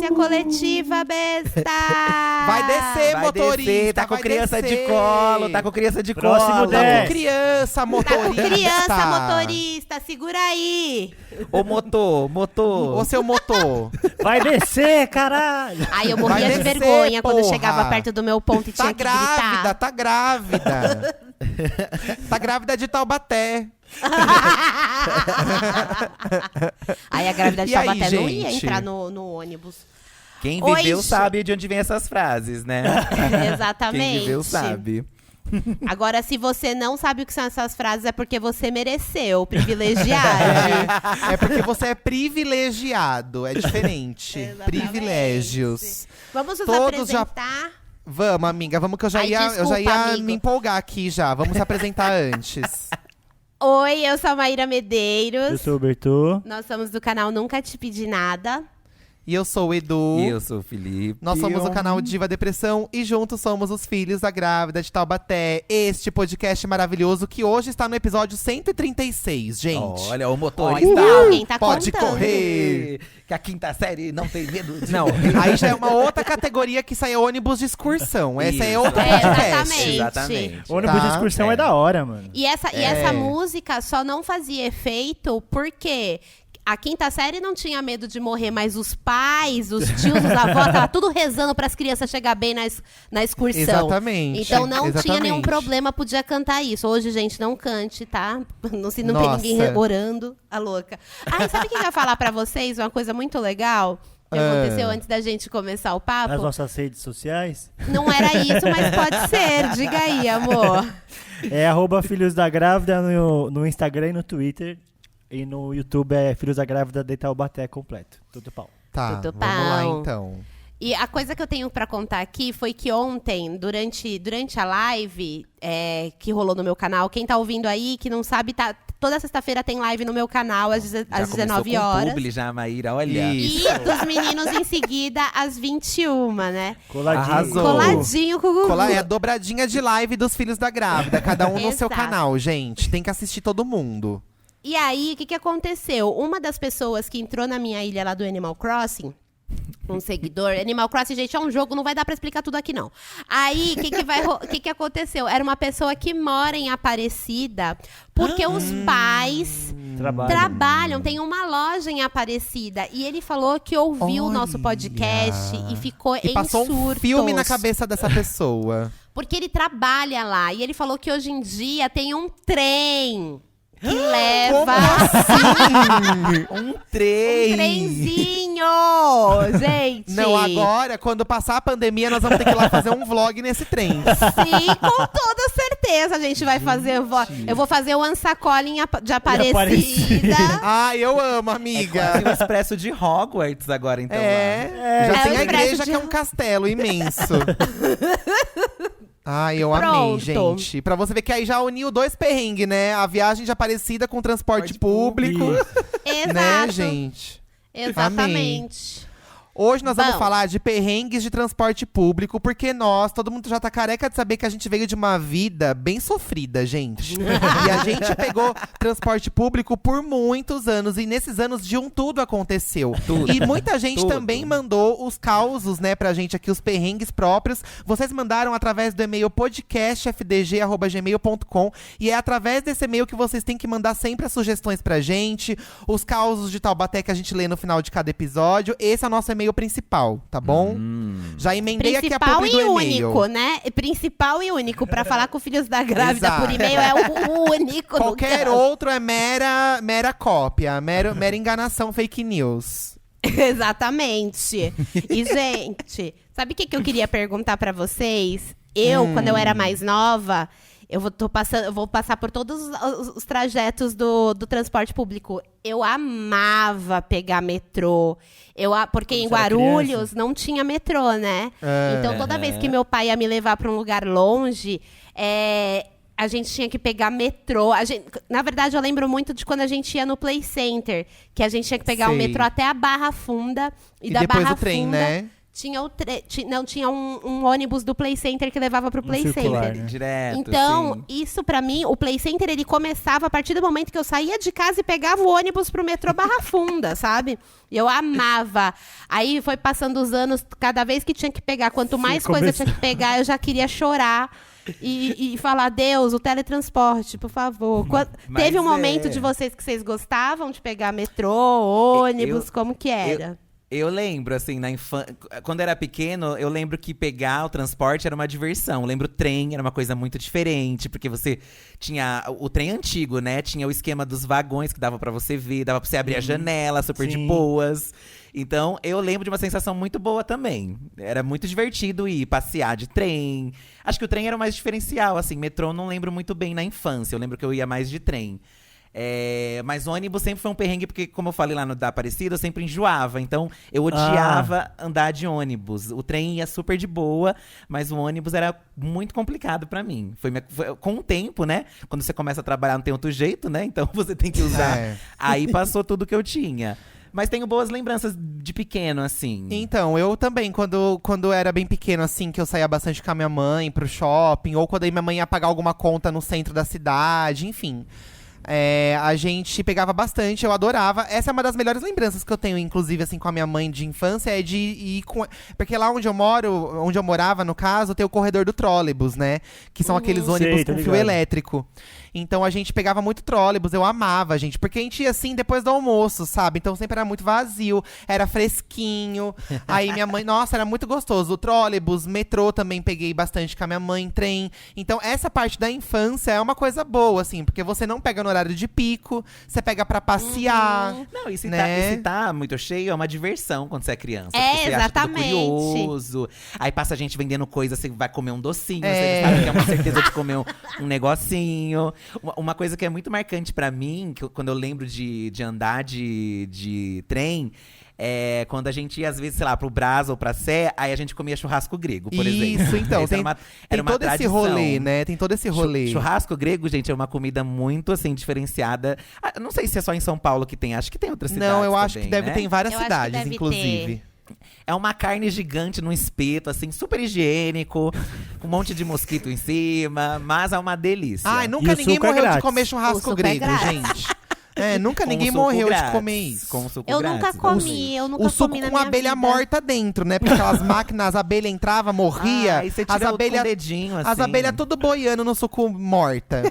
Consciência coletiva, besta! Vai descer, Vai motorista. descer, tá com vai criança descer. de colo, tá com criança de Próximo colo. Tá com 10. criança, Tá motorista. com criança, motorista, segura aí! Ô, motor. Ô, seu motor. Vai descer, caralho! Aí eu Vai morria de descer, vergonha quando porra. chegava perto do meu ponto e Tá tinha que gritar. grávida, tá grávida. Tá grávida de Taubaté. Aí a grávida de E aí, Taubaté não ia gente? entrar no ônibus. Quem Oi, viveu gente. sabe de onde vem essas frases, né? Exatamente. Quem viveu sabe. Agora, se você não sabe o que são essas frases, é porque você mereceu, privilegiado. É porque você é privilegiado. É diferente. Exatamente. Privilégios. Vamos nos Todos já- apresentar. Vamos, amiga. Vamos que eu já Ai, ia desculpa, amigo. me empolgar aqui já. Vamos se apresentar antes. Oi, eu sou a Maíra Eu Medeiros. sou o Bertô. Nós somos do canal Nunca Te Pedi Nada. E eu sou o Edu. E eu sou o Felipe. Nós somos o canal Diva Depressão e juntos somos os filhos da grávida de Taubaté. Este podcast maravilhoso que hoje está no episódio 136, gente. Olha, o motorista. Olha, alguém tá Pode contando. correr. Que a quinta série não tem medo de Não, aí já é uma outra categoria que sai ônibus de excursão. Essa é Isso. outra É, podcast. Exatamente. Ônibus de Tá. excursão é da hora, mano. E essa música só não fazia efeito porque a quinta série não tinha medo de morrer, mas os pais, os tios, os avós, tava tudo rezando para as crianças chegar bem na excursão. Exatamente. Então não tinha nenhum Exatamente. problema, podia cantar isso. Hoje, gente, não cante, tá? Se não Nossa. tem ninguém orando, a louca. Ah, sabe o que eu ia falar pra vocês? Uma coisa muito legal que aconteceu antes da gente começar o papo. Nas nossas redes sociais. Não era isso, mas pode ser. Diga aí, amor. É @Filhos da Grávida no Instagram e no Twitter. E no YouTube é Filhos da Grávida de Taubaté completo. Tudo pau. Tá, Tudo vamos lá pau. então. E a coisa que eu tenho pra contar aqui foi que ontem, durante a live que rolou no meu canal, quem tá ouvindo aí, que não sabe, toda sexta-feira tem live no meu canal às Já 19 começou com horas. publi já, Maíra, olha. Isso. E dos meninos em seguida às 21, né? Coladinho. Arrasou. Coladinho com o Gugu. Colar é a dobradinha de live dos filhos da grávida. Cada um no seu Exato. canal, gente. Tem que assistir todo mundo. E aí, o que aconteceu? Uma das pessoas que entrou na minha ilha lá do Animal Crossing, um seguidor. Animal Crossing, gente, é um jogo, não vai dar pra explicar tudo aqui, não. Aí, o que aconteceu? Era uma pessoa que mora em Aparecida, porque os pais trabalham, tem uma loja em Aparecida. E ele falou que ouviu o nosso podcast e ficou E em passou surtos. um filme na cabeça dessa pessoa. Porque ele trabalha lá. E ele falou que hoje em dia tem um trem que leva Um trem. um trenzinho, gente. Não, agora, quando passar a pandemia, nós vamos ter que ir lá fazer um vlog nesse trem. Sim, com toda certeza a gente vai fazer. Eu vou fazer o Ansacola de Aparecida. Ai, eu amo, É amiga. quase um expresso de Hogwarts agora, então. lá. Já É tem o a igreja expresso que é de- um castelo imenso. Ai, eu amei, Pronto. gente. Pra você ver que aí já uniu dois perrengues, né? A viagem de Aparecida com transporte público. Exato. Né, gente? Exatamente. Hoje nós vamos Bom. falar de perrengues de transporte público, porque todo mundo já tá careca de saber que a gente veio de uma vida bem sofrida, gente. E a gente pegou transporte público por muitos anos, e nesses anos de tudo aconteceu. Tudo. E muita gente Tudo. também mandou os causos, né, pra gente aqui, os perrengues próprios. Vocês mandaram através do e-mail podcastfdg@gmail.com, e é através desse e-mail que vocês têm que mandar sempre as sugestões pra gente, os causos de Taubaté que a gente lê no final de cada episódio. Esse é o nosso e-mail principal, tá bom? Já emendei aqui a Principal publi do e e-mail. único, né? Principal e único. Pra falar com filhos da grávida Exato. por e-mail é o único. no Qualquer caso. outro é mera cópia, mera enganação, fake news. Exatamente. E, gente, sabe o que eu queria perguntar pra vocês? Quando eu era mais nova, eu vou passar por todos os trajetos do transporte público. Eu amava pegar metrô. Porque em você era Guarulhos criança? não tinha metrô, né? Então, toda vez que meu pai ia me levar pra um lugar longe, a gente tinha que pegar metrô. Na verdade, eu lembro muito de quando a gente ia no Play Center, que a gente tinha que pegar o Sei. metrô até a Barra Funda. E da depois Barra o trem, Funda, né? tinha um ônibus do Play Center que levava pro Play circular, Center. né? Direto, Então, sim. isso pra mim, o Play Center, ele começava a partir do momento que eu saía de casa e pegava o ônibus pro metrô Barra Funda, sabe? Eu amava. Aí foi passando os anos, cada vez que tinha que pegar, quanto mais coisa tinha que pegar, eu já queria chorar. E falar, Deus, o teletransporte, por favor. Mas Teve um momento é. de vocês que vocês gostavam de pegar metrô, ônibus, como que era? Eu lembro, assim, quando eu era pequeno, eu lembro que pegar o transporte era uma diversão. Eu lembro o trem, era uma coisa muito diferente, porque você tinha o trem antigo, né? Tinha o esquema dos vagões que dava pra você ver, dava pra você abrir a janela super de Sim. boas. Então, eu lembro de uma sensação muito boa também. Era muito divertido ir passear de trem. Acho que o trem era o mais diferencial, assim. Metrô eu não lembro muito bem na infância. Eu lembro que eu ia mais de trem. Mas ônibus sempre foi um perrengue, porque, como eu falei lá no da Aparecida, eu sempre enjoava. Então, eu odiava andar de ônibus. O trem ia super de boa, mas o ônibus era muito complicado pra mim. Com o tempo, né? Quando você começa a trabalhar, não tem outro jeito, né? Então, você tem que usar. Aí passou tudo que eu tinha. Mas tenho boas lembranças de pequeno, assim. Então, eu também, quando eu era bem pequeno, assim, que eu saía bastante com a minha mãe pro shopping, ou quando aí minha mãe ia pagar alguma conta no centro da cidade, enfim. A gente pegava bastante, eu adorava. Essa é uma das melhores lembranças que eu tenho, inclusive, assim, com a minha mãe de infância, é de ir com. Porque lá onde eu morava, no caso, tem o corredor do trólebus, né? Que são aqueles ônibus Sei, tô com fio ligado. elétrico. Então a gente pegava muito trólebus, eu amava, gente. Porque a gente ia assim depois do almoço, sabe? Então sempre era muito vazio, era fresquinho. Aí minha mãe, nossa, era muito gostoso. O trólebus, metrô também peguei bastante com a minha mãe, trem. Então essa parte da infância é uma coisa boa, assim, porque você não pega no horário de pico, você pega pra passear. Não, e se né? tá muito cheio, é uma diversão quando você é criança. É, porque você acha tudo exatamente. curioso. Aí passa gente vendendo coisa, você vai comer um docinho, É. você sabe que é uma certeza de comer um negocinho. Uma coisa que é muito marcante pra mim, quando eu lembro de andar de trem, é quando a gente ia, às vezes, sei lá, pro Brás ou pra Sé, aí a gente comia churrasco grego, por exemplo. Isso, então, Essa tem, era tem uma todo esse tradição. rolê, né? Tem todo esse rolê. Churrasco grego, gente, é uma comida muito, assim, diferenciada. Não sei se é só em São Paulo que tem, acho que tem outras cidades Não, eu acho também, que deve né? ter em várias Eu acho que cidades, deve inclusive. É uma carne gigante num espeto, assim, super higiênico, com um monte de mosquito em cima, mas é uma delícia. Ai, E nunca o ninguém suco é morreu de grátis. comer O churrasco suco é grego, grátis. gente. Nunca Com ninguém suco morreu grátis, de comer isso. Com suco Eu grátis, nunca comi, eu nunca O suco comi na com minha abelha vida. morta dentro, né? Porque aquelas máquinas, as abelhas entravam, morria. Aí você as tira abelhas, com o dedinho, assim. as abelhas tudo boiando no suco morta.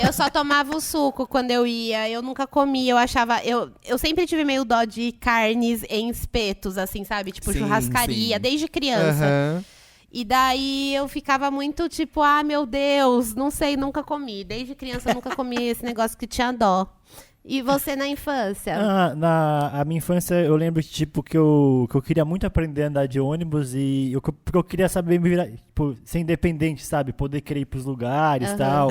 Eu só tomava o suco quando eu ia. Eu nunca comi. Eu achava. Eu sempre tive meio dó de carnes em espetos, assim, sabe? Tipo, Sim, churrascaria, sim. desde criança. Aham. E daí eu ficava muito tipo, ah, meu Deus, não sei, nunca comi. Desde criança eu nunca comi esse negócio que tinha dó. E você na infância? A minha infância, eu lembro tipo, que eu queria muito aprender a andar de ônibus porque eu queria saber me virar, tipo, ser independente, sabe? Poder querer ir pros lugares e tal.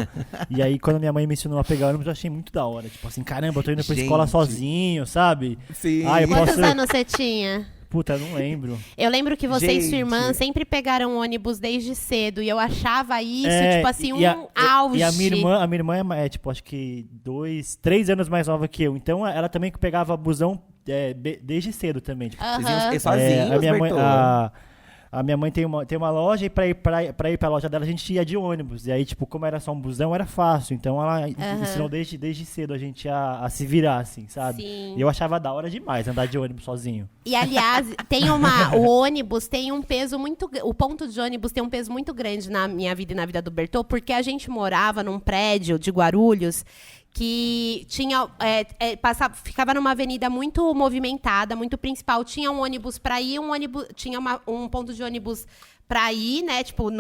E aí, quando minha mãe me ensinou a pegar ônibus, eu achei muito da hora. Tipo assim, caramba, eu tô indo pra escola Gente. sozinho, sabe? Sim. Ah, eu Quantos posso. anos você tinha? Puta, eu não lembro. Eu lembro que você e sua Gente. irmã sempre pegaram ônibus desde cedo. E eu achava isso, É, tipo assim, e um auge. E a minha irmã é tipo, acho que 3 anos mais nova que eu. Então ela também pegava busão desde cedo também. Tipo, Vocês Aham. iam sozinhos, a minha mãe, Bertô? a minha mãe tem uma loja e pra ir pra loja dela a gente ia de ônibus. E aí, tipo, como era só um busão, era fácil. Então ela ensinou desde cedo a gente a se virar, assim, sabe? Sim. E eu achava da hora demais andar de ônibus sozinho. E, aliás, o ônibus tem um peso muito... O ponto de ônibus tem um peso muito grande na minha vida e na vida do Bertô, porque a gente morava num prédio de Guarulhos que tinha ficava numa avenida muito movimentada, muito principal. Tinha um ônibus para ir, tinha um ponto de ônibus para ir, né? Tipo,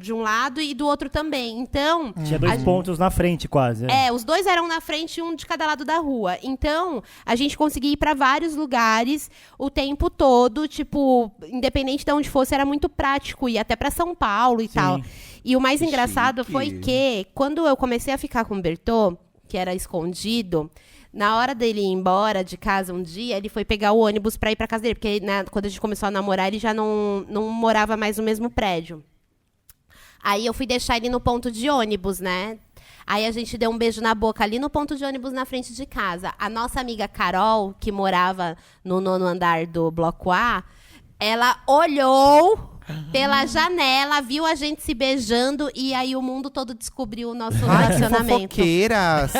de um lado e do outro também. Então, Tinha 2 pontos na frente, quase. os dois eram na frente e um de cada lado da rua. Então, a gente conseguia ir para vários lugares o tempo todo, tipo, independente de onde fosse, era muito prático ir até para São Paulo e tal. E o mais Que engraçado chique. foi que, quando eu comecei a ficar com o Bertô, que era escondido, na hora dele ir embora de casa um dia, ele foi pegar o ônibus pra ir pra casa dele. Porque quando a gente começou a namorar, ele já não morava mais no mesmo prédio. Aí eu fui deixar ele no ponto de ônibus, né? Aí a gente deu um beijo na boca ali no ponto de ônibus na frente de casa. A nossa amiga Carol, que morava no 9º andar do Bloco A, Ela olhou pela janela, viu a gente se beijando e aí o mundo todo descobriu o nosso Ai, que relacionamento. fofoqueiras.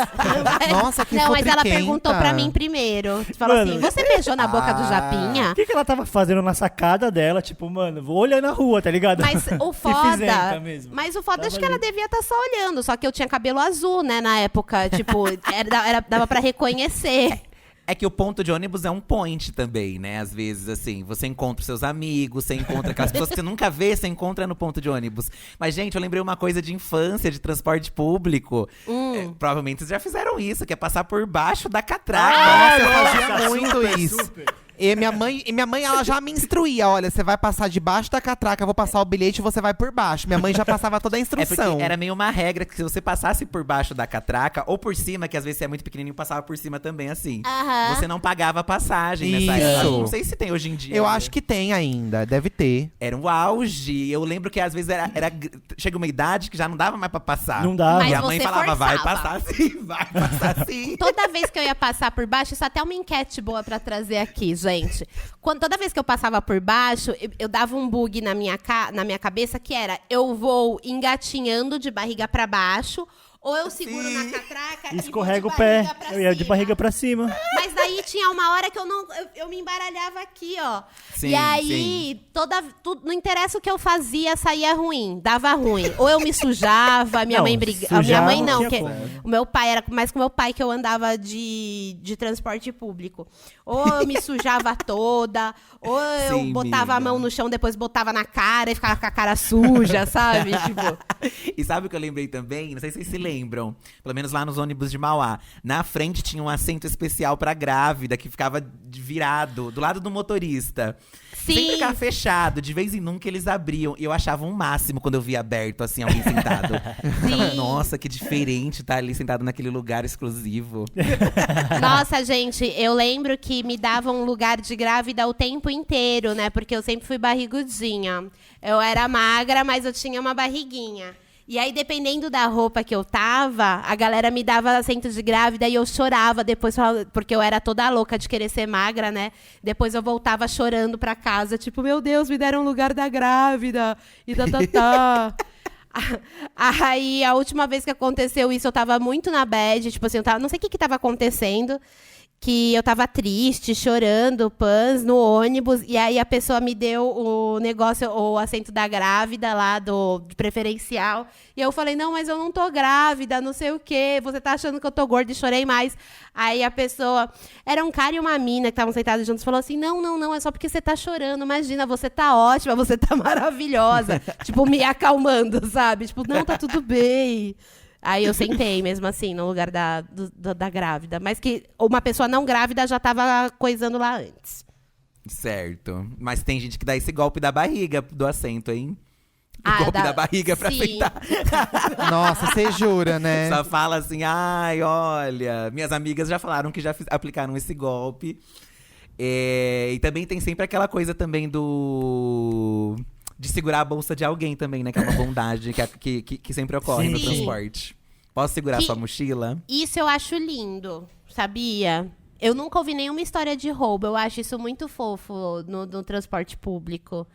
Nossa, que Não, mas ela futriquenta. perguntou pra mim primeiro. Falou Mano. assim, você beijou na boca do Japinha? O que ela tava fazendo na sacada dela? Tipo, mano, vou olhar na rua, tá ligado? Mas o Se foda. fizenta mesmo. Mas o foda, Tava acho que ela ali. devia estar só olhando. Só que eu tinha cabelo azul, né, na época. Tipo, dava pra reconhecer. É que o ponto de ônibus é um point também, né? Às vezes, assim, você encontra os seus amigos, você encontra aquelas pessoas que você nunca vê, você encontra no ponto de ônibus. Mas, gente, eu lembrei uma coisa de infância, de transporte público. Provavelmente vocês já fizeram isso, que é passar por baixo da catraca. Nossa, eu nossa, fazia muito super, isso. super. E minha mãe, ela já me instruía. Olha, você vai passar debaixo da catraca, eu vou passar o bilhete e você vai por baixo. Minha mãe já passava toda a É instrução. porque era meio uma regra que se você passasse por baixo da catraca, ou por cima, que às vezes você é muito pequenininho, passava por cima também, assim. Aham. Você não pagava passagem nessa Isso. época. Não sei se tem hoje em dia. Eu né? acho que tem ainda, deve ter. Era um auge. Eu lembro que às vezes chega uma idade que já não dava mais pra passar. Não dava. Mas E a mãe você falava, vai forçava. passar sim, vai passar sim. Toda vez que eu ia passar por baixo, isso é até uma enquete boa pra trazer aqui, gente. Toda vez que eu passava por baixo, eu dava um bug na minha cabeça, que era, eu vou engatinhando de barriga pra baixo, ou eu seguro na catraca E escorrega e o vou de pé. barriga pra Eu ia de cima. barriga pra cima. Mas daí tinha uma hora que eu me embaralhava aqui, ó. Sim, e aí, não interessa o que eu fazia, saía ruim, dava ruim. Ou eu me sujava, minha Não, mãe brigava. Minha sujar mãe não não, tinha que como. o meu pai era mais com o meu pai que eu andava de transporte público. Ou eu me sujava toda, ou eu Sim, botava a amiga. mão no chão, depois botava na cara e ficava com a cara suja, sabe? Tipo, E sabe o que eu lembrei também? Não sei se vocês se lembram. Pelo menos lá nos ônibus de Mauá. Na frente tinha um assento especial pra grávida, que ficava virado, do lado do motorista. Sempre sim. ficava fechado. De vez em nunca eles abriam. E eu achava um máximo quando eu via aberto, assim, alguém sentado. Ficava, Sim. nossa, que diferente estar ali sentado naquele lugar exclusivo. Nossa, gente, eu lembro que me davam um lugar de grávida o tempo inteiro, né? Porque eu sempre fui barrigudinha. Eu era magra, mas eu tinha uma barriguinha. E aí, dependendo da roupa que eu tava, a galera me dava assento de grávida e eu chorava depois, porque eu era toda louca de querer ser magra, né? Depois eu voltava chorando pra casa, tipo, meu Deus, me deram um lugar da grávida. E Aí, a última vez que aconteceu isso, eu tava muito na bad, tipo assim, não sei o que tava acontecendo, que eu tava triste, chorando, pãs, no ônibus, e aí a pessoa me deu o negócio, o assento da grávida lá, de preferencial, e eu falei, não, mas eu não tô grávida, não sei o quê, você tá achando que eu tô gorda, e chorei mais. Aí a pessoa, era um cara e uma mina que estavam sentados juntos, falou assim, não, é só porque você tá chorando, imagina, você tá ótima, você tá maravilhosa, tipo, me acalmando, sabe? Tipo, não, tá tudo bem. Aí eu sentei mesmo assim, no lugar da grávida. Mas que uma pessoa não grávida já tava coisando lá antes. Certo. Mas tem gente que dá esse golpe da barriga do assento, hein? O golpe da barriga pra sim. sentar. Nossa, você jura, né? Só fala assim, ai, olha. Minhas amigas já falaram que já aplicaram esse golpe. E também tem sempre aquela coisa também de segurar a bolsa de alguém também, né? Que é uma bondade que sempre ocorre no Sim. transporte. Posso segurar sua mochila? Isso eu acho lindo, sabia? Eu nunca ouvi nenhuma história de roubo. Eu acho isso muito fofo no transporte público.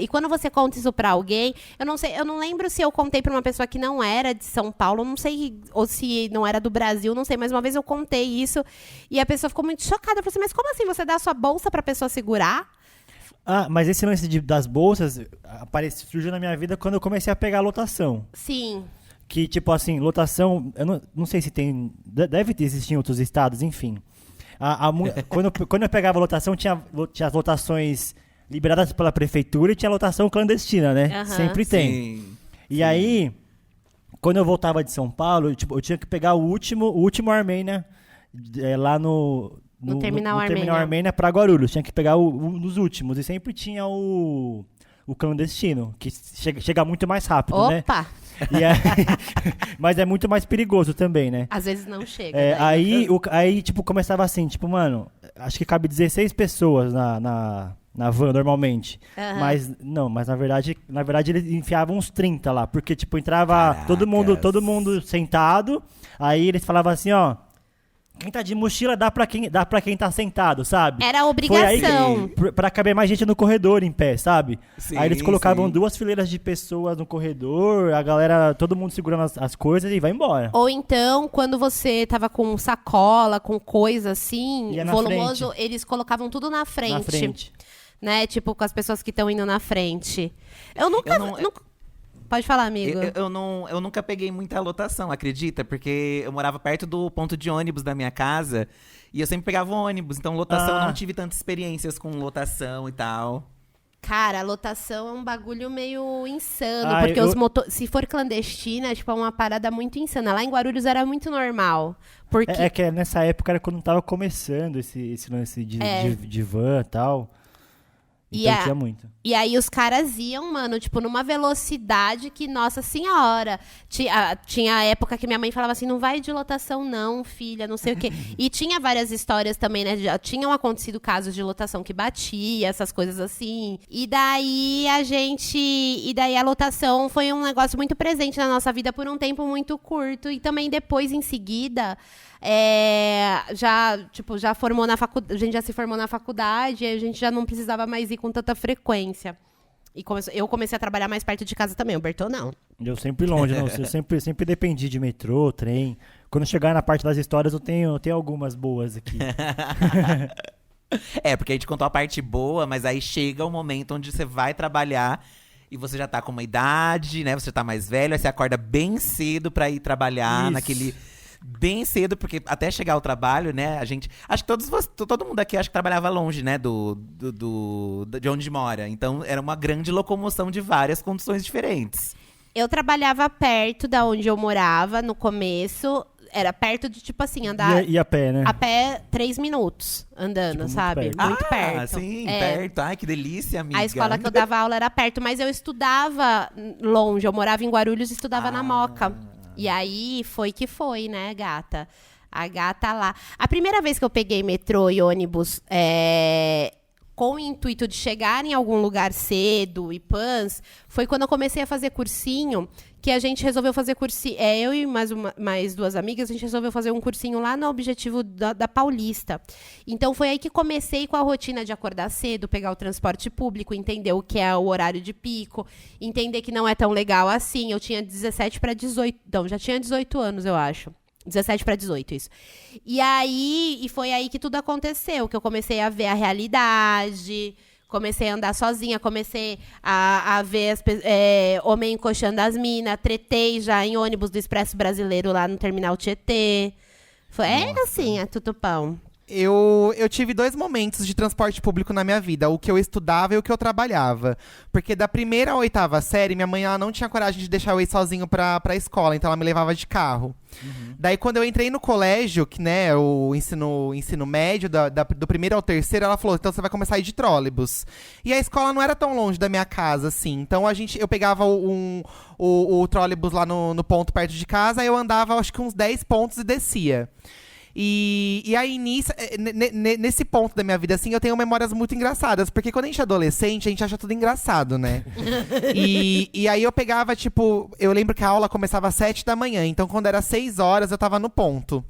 E quando você conta isso pra alguém, eu não lembro se eu contei pra uma pessoa que não era de São Paulo, não sei, ou se não era do Brasil, não sei, mas uma vez eu contei isso e a pessoa ficou muito chocada. Eu falei assim, mas como assim, você dá a sua bolsa pra pessoa segurar? Ah, mas esse lance das bolsas surgiu na minha vida quando eu comecei a pegar a lotação. Sim. Que, tipo assim, lotação, eu não sei se tem, deve existir em outros estados, enfim. Quando eu pegava a lotação, tinha as lotações liberadas pela prefeitura e tinha lotação clandestina, né? Aham. Sempre tem. Sim. E aí, quando eu voltava de São Paulo, eu tinha que pegar o último Armênia lá no Terminal Armênia pra Guarulhos. Tinha que pegar um dos últimos. E sempre tinha o clandestino, que chega muito mais rápido, né? Opa! E aí, mas é muito mais perigoso também, né? Às vezes não chega. É, né? aí, tipo, começava assim, tipo, mano, acho que cabe 16 pessoas na van normalmente. Aham. Mas na verdade eles enfiavam uns 30 lá, porque tipo entrava Caracas. todo mundo sentado, aí eles falavam assim, ó, quem tá de mochila dá pra quem tá sentado, sabe? Era Foi aí obrigação. pra caber mais gente no corredor em pé, sabe? Sim, Aí eles colocavam sim. 2 fileiras de pessoas no corredor, a galera, todo mundo segurando as coisas e vai embora. Ou então, quando você tava com sacola, com coisa assim, Ia na volumoso, frente. eles colocavam tudo na frente. Na frente. Né? Tipo, com as pessoas que estão indo na frente. Eu nunca... Pode falar, amigo. Eu nunca peguei muita lotação, acredita? Porque eu morava perto do ponto de ônibus da minha casa e eu sempre pegava ônibus. Então, lotação, eu não tive tantas experiências com lotação e tal. Cara, a lotação é um bagulho meio insano. Ah, Porque se for clandestina, tipo, é uma parada muito insana. Lá em Guarulhos era muito normal. Porque... É que nessa época era quando tava começando esse lance de van e tal. Então tinha muito. E aí os caras iam, mano, tipo, numa velocidade que, nossa senhora. Tinha a época que minha mãe falava assim, não vai de lotação não, filha, não sei o quê. E tinha várias histórias também, né? Já tinham acontecido casos de lotação que batia, essas coisas assim. E daí a lotação foi um negócio muito presente na nossa vida por um tempo muito curto. E também depois, em seguida... já formou na faculdade, a gente já se formou na faculdade, e a gente já não precisava mais ir com tanta frequência. E eu comecei a trabalhar mais perto de casa também, o Bertô não. Eu sempre longe, não. Eu sempre dependi de metrô, trem. Quando chegar na parte das histórias, eu tenho algumas boas aqui. Porque a gente contou a parte boa, mas aí chega o momento onde você vai trabalhar e você já tá com uma idade, né? Você já tá mais velho, aí você acorda bem cedo pra ir trabalhar Isso. naquele... Bem cedo, porque até chegar ao trabalho, né, a gente... Acho que todo mundo aqui acho que trabalhava longe, né, de onde mora. Então, era uma grande locomoção de várias condições diferentes. Eu trabalhava perto da onde eu morava no começo. Era perto de, tipo assim, andar... E a pé, né? A pé, 3 minutos andando, Tipo, muito sabe? perto. Muito perto. Sim, É. perto. Ai, que delícia, amiga. A escola que eu dava aula era perto, mas eu estudava longe. Eu morava em Guarulhos e estudava na Moca. E aí, foi que foi, né, gata? A gata lá. A primeira vez que eu peguei metrô e ônibus com o intuito de chegar em algum lugar cedo e pans, foi quando eu comecei a fazer cursinho, que a gente resolveu fazer cursinho. Eu e mais 2 amigas, a gente resolveu fazer um cursinho lá no Objetivo da Paulista. Então, foi aí que comecei com a rotina de acordar cedo, pegar o transporte público, entender o que é o horário de pico, entender que não é tão legal assim. Eu tinha 17 para 18... Não, já tinha 18 anos, eu acho. 17 para 18, isso. E foi aí que tudo aconteceu, que eu comecei a ver a realidade... Comecei a andar sozinha, comecei a ver homem encoxando as minas, tretei já em ônibus do Expresso Brasileiro lá no Terminal Tietê. Assim, a tutupão. Eu tive 2 momentos de transporte público na minha vida, o que eu estudava e o que eu trabalhava. Porque da primeira à 8ª série, minha mãe ela não tinha coragem de deixar eu ir sozinho pra escola, então ela me levava de carro. Daí, quando eu entrei no colégio, que, né, o ensino médio, do primeiro ao terceiro, ela falou, então você vai começar a ir de trólebus. E a escola não era tão longe da minha casa, assim. Então, eu pegava o trólebus lá no ponto perto de casa, eu andava, acho que uns 10 pontos e descia. E aí, nesse ponto da minha vida, assim, eu tenho memórias muito engraçadas. Porque quando a gente é adolescente, a gente acha tudo engraçado, né? E aí eu pegava, tipo... Eu lembro que a aula começava às 7 da manhã. Então, quando era 6 horas, eu tava no ponto.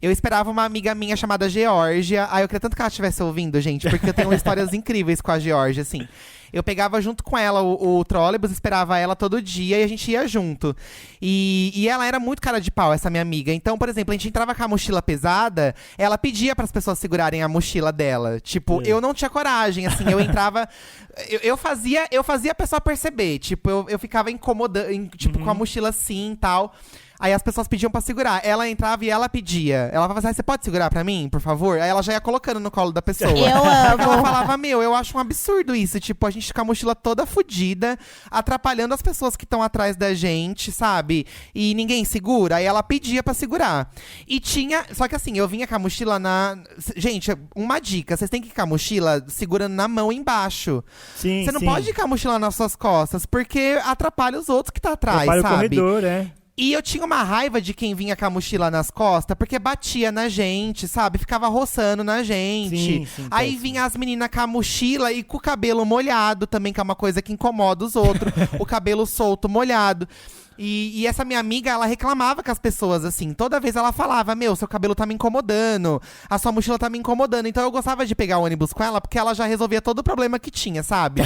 Eu esperava uma amiga minha chamada Geórgia. Eu queria tanto que ela estivesse ouvindo, gente. Porque eu tenho histórias incríveis com a Geórgia, assim. Eu pegava junto com ela o trólebus, esperava ela todo dia e a gente ia junto. E ela era muito cara de pau, essa minha amiga. Então, por exemplo, a gente entrava com a mochila pesada, ela pedia para as pessoas segurarem a mochila dela. Tipo, eu não tinha coragem, assim, eu entrava... Eu fazia a pessoa perceber. Tipo, eu ficava incomodando, tipo, com a mochila assim e tal. Aí as pessoas pediam pra segurar. Ela entrava e ela pedia. Ela falava assim, você pode segurar pra mim, por favor? Aí ela já ia colocando no colo da pessoa. Eu amo. Ela falava, eu acho um absurdo isso. Tipo, a gente com a mochila toda fodida, atrapalhando as pessoas que estão atrás da gente, sabe? E ninguém segura. Aí ela pedia pra segurar. E tinha... Só que assim, eu vinha com a mochila na... Gente, uma dica. Vocês têm que ir com a mochila segurando na mão embaixo. Sim, Você não pode ir com a mochila nas suas costas, porque atrapalha os outros que tá atrás, atrapalha sabe? o corredor, né? E eu tinha uma raiva de quem vinha com a mochila nas costas, porque batia na gente, sabe? Ficava roçando na gente. Sim, Aí péssimo. vinha as meninas com a mochila e com o cabelo molhado também, que é uma coisa que incomoda os outros. O cabelo solto, molhado. E essa minha amiga, ela reclamava com as pessoas, assim. Toda vez ela falava, meu, seu cabelo tá me incomodando. A sua mochila tá me incomodando. Então eu gostava de pegar o ônibus com ela, porque ela já resolvia todo o problema que tinha, sabe?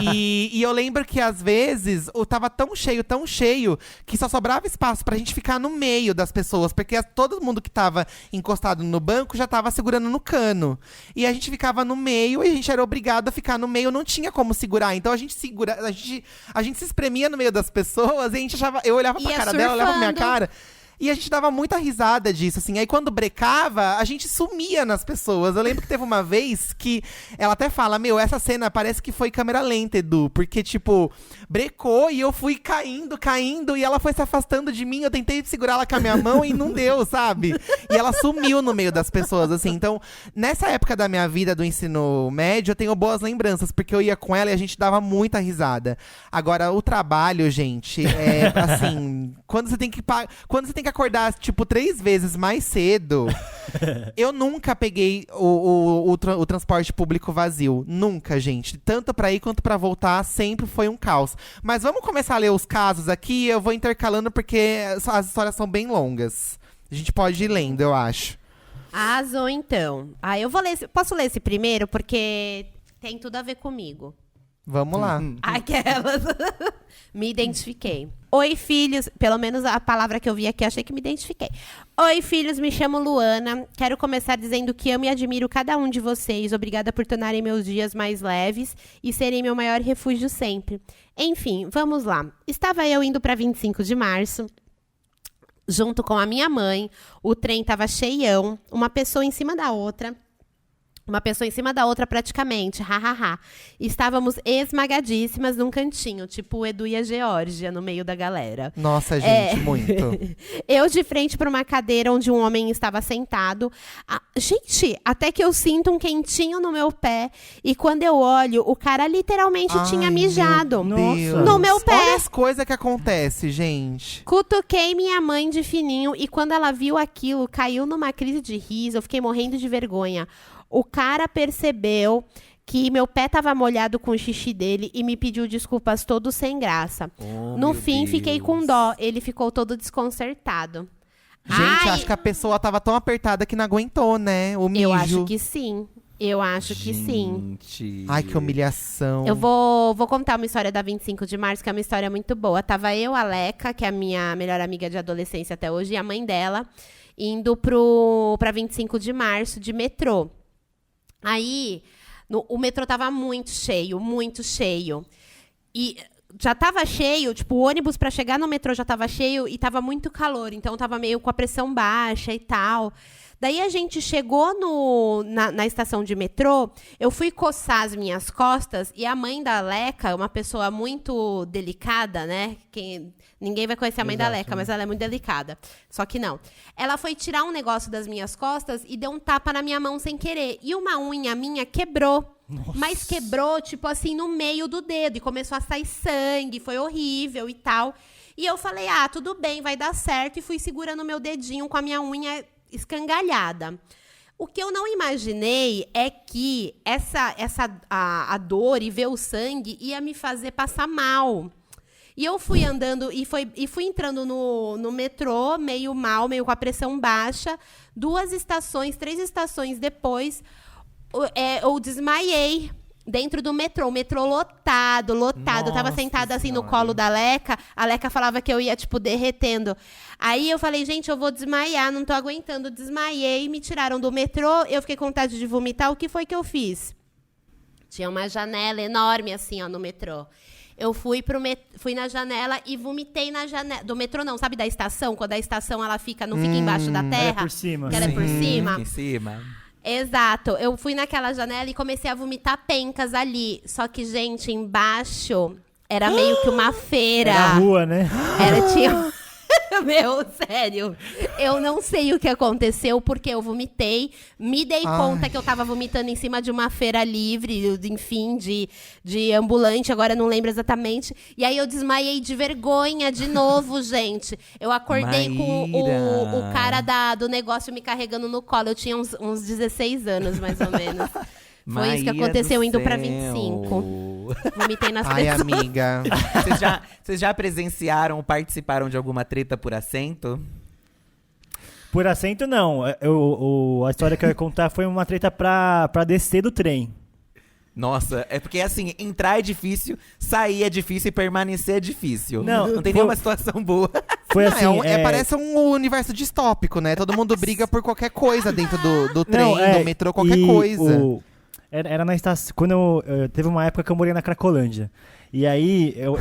E eu lembro que, às vezes, tava tão cheio, que só sobrava espaço pra gente ficar no meio das pessoas. Porque todo mundo que tava encostado no banco já tava segurando no cano. E a gente ficava no meio e a gente era obrigado a ficar no meio. Não tinha como segurar. Então a gente se espremia no meio das pessoas e eu olhava pra cara dela, ela olhava pra minha cara. E a gente dava muita risada disso, assim. Aí quando brecava, a gente sumia nas pessoas. Eu lembro que teve uma vez que ela até fala, meu, essa cena parece que foi câmera lenta, Edu. Porque, tipo, brecou e eu fui caindo. E ela foi se afastando de mim. Eu tentei segurar ela com a minha mão e não deu, sabe? E ela sumiu no meio das pessoas, assim. Então, nessa época da minha vida do ensino médio, eu tenho boas lembranças. Porque eu ia com ela e a gente dava muita risada. Agora, o trabalho, gente, é assim… Quando você tem que acordar, tipo, 3 vezes mais cedo. Eu nunca peguei o transporte público vazio. Nunca, gente. Tanto pra ir quanto pra voltar, sempre foi um caos. Mas vamos começar a ler os casos aqui. Eu vou intercalando porque as histórias são bem longas. A gente pode ir lendo, eu acho. Arrasou, então. Eu vou ler. Posso ler esse primeiro? Porque tem tudo a ver comigo. Vamos lá. Aquelas. Me identifiquei. Oi, filhos. Pelo menos a palavra que eu vi aqui, achei que me identifiquei. Oi, filhos. Me chamo Luana. Quero começar dizendo que amo e admiro cada um de vocês. Obrigada por tornarem meus dias mais leves e serem meu maior refúgio sempre. Enfim, vamos lá. Estava eu indo para 25 de março. Junto com a minha mãe. O trem estava cheião. Uma pessoa em cima da outra. Praticamente, hahaha. Estávamos esmagadíssimas num cantinho, tipo o Edu e a Geórgia no meio da galera. Nossa, gente, muito. Eu de frente para uma cadeira onde um homem estava sentado. Gente, até que eu sinto um quentinho no meu pé. E quando eu olho, o cara literalmente tinha mijado no meu pé. Olha as coisas que acontecem, gente. Cutuquei minha mãe de fininho e quando ela viu aquilo, caiu numa crise de riso. Eu fiquei morrendo de vergonha. O cara percebeu que meu pé tava molhado com o xixi dele e me pediu desculpas todo sem graça. No fim, fiquei com dó. Ele ficou todo desconcertado. Gente, acho que a pessoa tava tão apertada que não aguentou, né? O mijo. Eu acho que sim. Que sim. Ai, que humilhação. Eu vou contar uma história da 25 de março, que é uma história muito boa. Tava eu, a Leca, que é a minha melhor amiga de adolescência até hoje, e a mãe dela, indo pra 25 de março de metrô. Aí, o metrô tava muito cheio. E já tava cheio, tipo, o ônibus pra chegar no metrô já tava cheio e tava muito calor. Então, tava meio com a pressão baixa e tal. Daí, a gente chegou na estação de metrô, eu fui coçar as minhas costas e a mãe da Leca, uma pessoa muito delicada, né? Ninguém vai conhecer a mãe da Leca, mas ela é muito delicada. Só que não. Ela foi tirar um negócio das minhas costas e deu um tapa na minha mão sem querer. E uma unha minha quebrou. Nossa. Mas quebrou, tipo assim, no meio do dedo. E começou a sair sangue, foi horrível e tal. E eu falei, tudo bem, vai dar certo. E fui segurando meu dedinho com a minha unha escangalhada. O que eu não imaginei é que a dor e ver o sangue ia me fazer passar mal. E eu fui andando e fui entrando no metrô, meio mal, meio com a pressão baixa. 3 estações depois, eu desmaiei dentro do metrô. O metrô lotado. Nossa, eu tava sentada assim no colo da Leca. A Leca falava que eu ia, tipo, derretendo. Aí eu falei, gente, eu vou desmaiar, não tô aguentando. Desmaiei, me tiraram do metrô. Eu fiquei com vontade de vomitar. O que foi que eu fiz? Tinha uma janela enorme, assim, no metrô. Eu fui na janela e vomitei na janela. Do metrô não, sabe da estação? Quando a estação não fica embaixo da terra. Ela é por cima. Que ela é por cima. Em cima. Exato. Eu fui naquela janela e comecei a vomitar pencas ali. Só que, gente, embaixo era meio que uma feira. Era a rua, né? Tinha… Meu, sério. Eu não sei o que aconteceu, porque eu vomitei. Me dei conta que eu tava vomitando em cima de uma feira livre, enfim, de ambulante. Agora eu não lembro exatamente. E aí eu desmaiei de vergonha de novo, gente. Eu acordei com o cara do negócio me carregando no colo. Eu tinha uns 16 anos, mais ou menos. Foi isso que aconteceu indo pra 25. Vomitei nas Ai, pessoas. amiga. Vocês já presenciaram ou participaram de alguma treta por assento? Por assento, não. A história que eu ia contar foi uma treta pra descer do trem. Nossa, é porque assim, entrar é difícil, sair é difícil e permanecer é difícil. Não, tem foi- nenhuma situação boa. Foi assim. Parece um universo distópico, né? Todo mundo briga por qualquer coisa dentro do trem, Não, do metrô, qualquer e coisa. Era na estação. Quando teve uma época que eu morei na Cracolândia. E aí, eu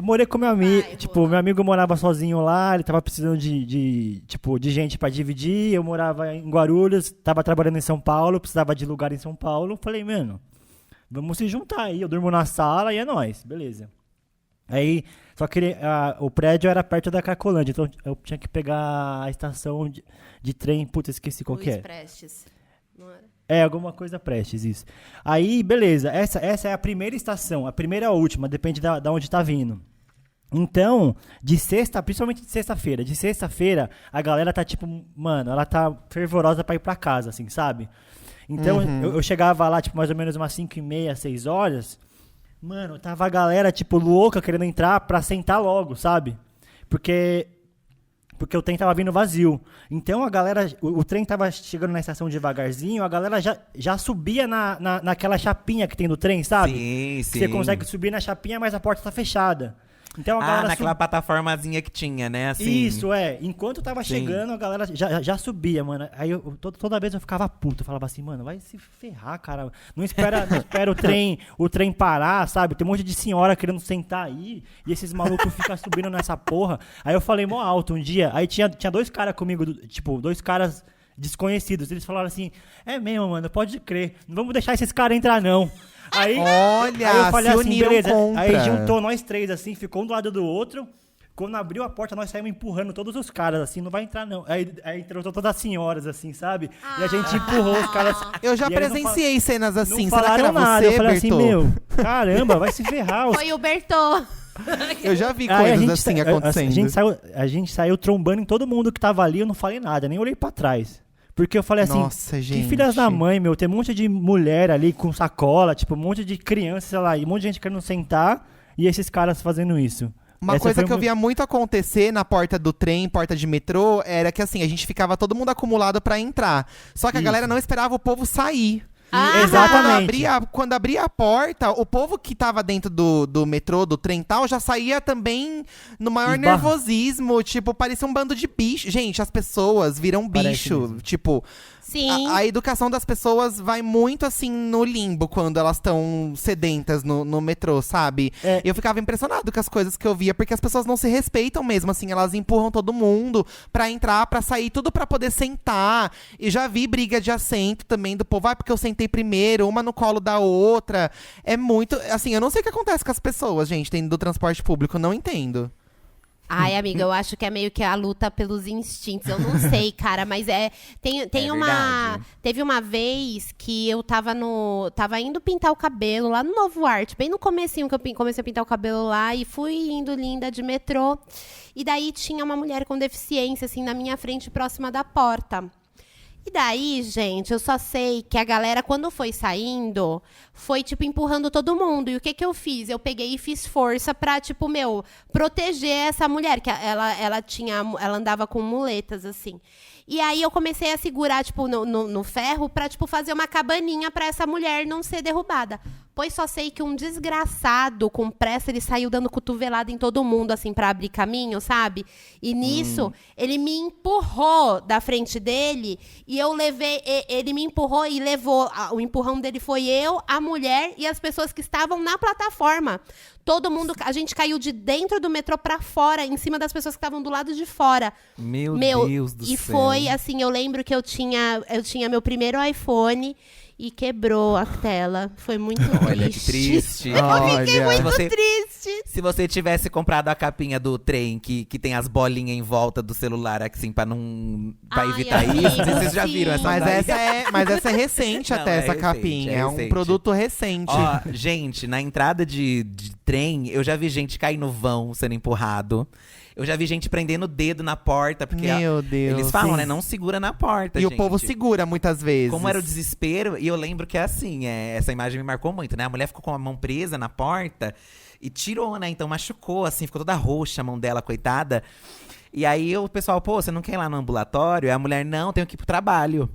morei com meu amigo. Vai, Tipo, boa. meu amigo morava sozinho lá, ele tava precisando de gente pra dividir. Eu morava em Guarulhos, tava trabalhando em São Paulo, precisava de lugar em São Paulo. Falei, mano, vamos se juntar aí. Eu durmo na sala e é nóis, beleza. Aí, só que o prédio era perto da Cracolândia, então eu tinha que pegar a estação de trem. Puta, esqueci qual que Luiz é. Prestes. Não era? Alguma coisa Prestes, isso. Aí, beleza, essa é a primeira estação, a primeira ou a última, depende da onde tá vindo. Então, principalmente de sexta-feira, a galera tá tipo, mano, ela tá fervorosa pra ir pra casa, assim, sabe? Então, eu chegava lá, tipo, mais ou menos umas 5h30, 6 horas, mano, tava a galera, tipo, louca, querendo entrar pra sentar logo, sabe? Porque o trem tava vindo vazio. Então a galera, o trem tava chegando na estação devagarzinho, a galera já subia naquela chapinha que tem do trem, sabe? Sim, Que sim. você consegue subir na chapinha, mas a porta tá fechada. Então a galera naquela plataformazinha que tinha, né? Assim. Isso, enquanto tava chegando, a galera já subia, mano. Aí toda vez eu ficava puto. Eu falava assim, mano, vai se ferrar, cara. Não espera o trem parar, sabe? Tem um monte de senhora querendo sentar aí. E esses malucos ficam subindo nessa porra. Aí eu falei mó alto um dia. Aí tinha 2 caras comigo, tipo, 2 caras desconhecidos. Eles falaram assim, é mesmo, mano, pode crer. Não vamos deixar esses caras entrar, não. Aí eu falei se assim, uniram beleza. contra. Aí juntou nós 3, assim, ficou um do lado do outro. Quando abriu a porta, nós saímos empurrando todos os caras, assim, não vai entrar, não. Aí entrou todas as senhoras, assim, sabe? E a gente empurrou os caras. Eu já E eles não presenciei cenas assim. Não Será que falaram era nada. você, Eu falei assim, Bertô? meu, caramba, vai se ferrar. Foi o Bertô. Eu já vi Aí coisas assim acontecendo. A gente saiu trombando em todo mundo que tava ali, eu não falei nada, nem olhei pra trás. Porque eu falei assim, Nossa, gente. que filhas da mãe, meu, tem um monte de mulher ali com sacola, tipo, um monte de criança, sei lá, e um monte de gente querendo sentar, e esses caras fazendo isso. Uma Essa coisa foi que eu via muito acontecer na porta do trem, porta de metrô, era que assim, a gente ficava todo mundo acumulado pra entrar. Só que a Isso. galera não esperava o povo sair. Exatamente. Quando abria a porta, o povo que tava dentro do metrô, do trem e tal, já saía também no maior Esbarra. nervosismo. Tipo, parecia um bando de bicho. Gente, as pessoas viram Parece bicho. mesmo. Tipo, Sim. a educação das pessoas vai muito assim no limbo quando elas estão sedentas no metrô, sabe? É. Eu ficava impressionado com as coisas que eu via, porque as pessoas não se respeitam mesmo, assim, elas empurram todo mundo pra entrar, pra sair, tudo pra poder sentar. E já vi briga de assento também do povo, porque eu sentei primeiro, uma no colo da outra. É muito, assim, eu não sei o que acontece com as pessoas, gente, dentro do transporte público, eu não entendo. Ai, amiga, eu acho que é meio que a luta pelos instintos. Eu não sei, cara, mas tem É uma. verdade. Teve uma vez que eu tava indo pintar o cabelo lá no Novo Arte, bem no comecinho que eu comecei a pintar o cabelo lá e fui indo linda de metrô. E daí tinha uma mulher com deficiência, assim, na minha frente, próxima da porta. E daí, gente, eu só sei que a galera, quando foi saindo, foi, tipo, empurrando todo mundo. E o que que eu fiz? Eu peguei e fiz força pra, tipo, proteger essa mulher. Que ela andava com muletas, assim. E aí eu comecei a segurar, tipo, no ferro pra, tipo, fazer uma cabaninha pra essa mulher não ser derrubada. Pois só sei que um desgraçado, com pressa, ele saiu dando cotovelada em todo mundo, assim, pra abrir caminho, sabe? E nisso, ele me empurrou da frente dele e eu levei... Ele me empurrou e levou... O empurrão dele foi eu, a mulher e as pessoas que estavam na plataforma. Todo mundo... A gente caiu de dentro do metrô pra fora, em cima das pessoas que estavam do lado de fora. Meu Deus do E céu. foi, assim, eu lembro que eu tinha meu primeiro iPhone... E quebrou a tela. Foi muito triste. Olha que triste. Eu fiquei Olha. muito Se você- triste. Se você tivesse comprado a capinha do trem, que tem as bolinhas em volta do celular, assim, pra Ai, evitar amigo, isso. Não sei se vocês já sim. viram essa Mas daí. essa é recente Não, até, é essa recente, capinha. é É um recente. produto recente. Ó, gente, na entrada de trem, eu já vi gente cair no vão sendo empurrado. Eu já vi gente prendendo o dedo na porta, porque Meu Deus. eles falam, Sim. né? Não segura na porta, E gente. o povo segura muitas vezes. Como era o desespero, e eu lembro que assim, essa imagem me marcou muito, né? A mulher ficou com a mão presa na porta e tirou, né? Então machucou, assim, ficou toda roxa a mão dela, coitada. E aí o pessoal, pô, você não quer ir lá no ambulatório? E a mulher, não, tenho que ir pro trabalho.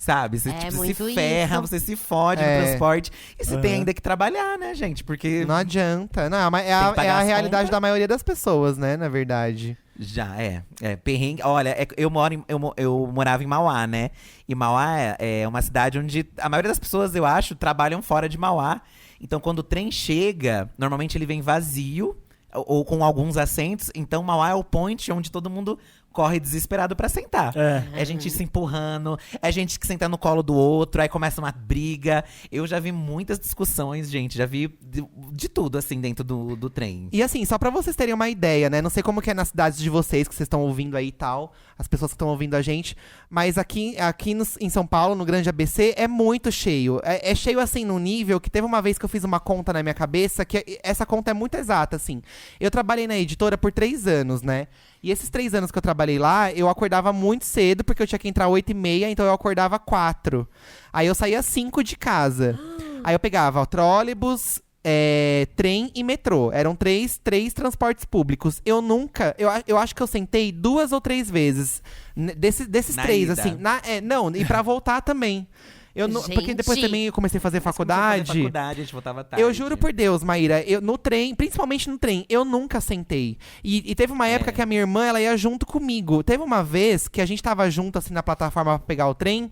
Sabe? Você tipo, se muito ferra, isso. você se fode no transporte. E você tem ainda que trabalhar, né, gente? Porque Não adianta. Não, mas Tem que pagar a as realidade contas. da maioria das pessoas, né? Na verdade. já perrengue. Olha, eu morava em Mauá, né? E Mauá é uma cidade onde a maioria das pessoas, eu acho, trabalham fora de Mauá. Então, quando o trem chega, normalmente ele vem vazio ou com alguns assentos. Então, Mauá é o point onde todo mundo corre desesperado pra sentar. É gente se empurrando, é gente que senta no colo do outro, aí começa uma briga. Eu já vi muitas discussões, gente. Já vi de tudo, assim, dentro do trem. E assim, só pra vocês terem uma ideia, né? Não sei como que é nas cidades de vocês, que vocês estão ouvindo aí e tal. As pessoas que estão ouvindo a gente. Mas aqui em São Paulo, no Grande ABC, é muito cheio. É cheio, assim, num nível que teve uma vez que eu fiz uma conta na minha cabeça, que essa conta é muito exata, assim. Eu trabalhei na editora por 3 anos, né? E esses 3 anos que eu trabalhei lá, eu acordava muito cedo, porque eu tinha que entrar 8h30, então eu acordava 4. Aí eu saía 5 de casa. Aí eu pegava trólebus, trem e metrô. Eram três transportes públicos. Eu acho que eu sentei 2 ou 3 vezes. Desses Na 3, ida. assim. Não, e pra voltar também. Porque depois Gente. também eu comecei a fazer faculdade. Faculdade, a gente voltava tarde. Eu juro por Deus, Maíra, no trem, principalmente no trem, eu nunca sentei. E teve uma época que a minha irmã, ela ia junto comigo. Teve uma vez que a gente tava junto, assim, na plataforma pra pegar o trem.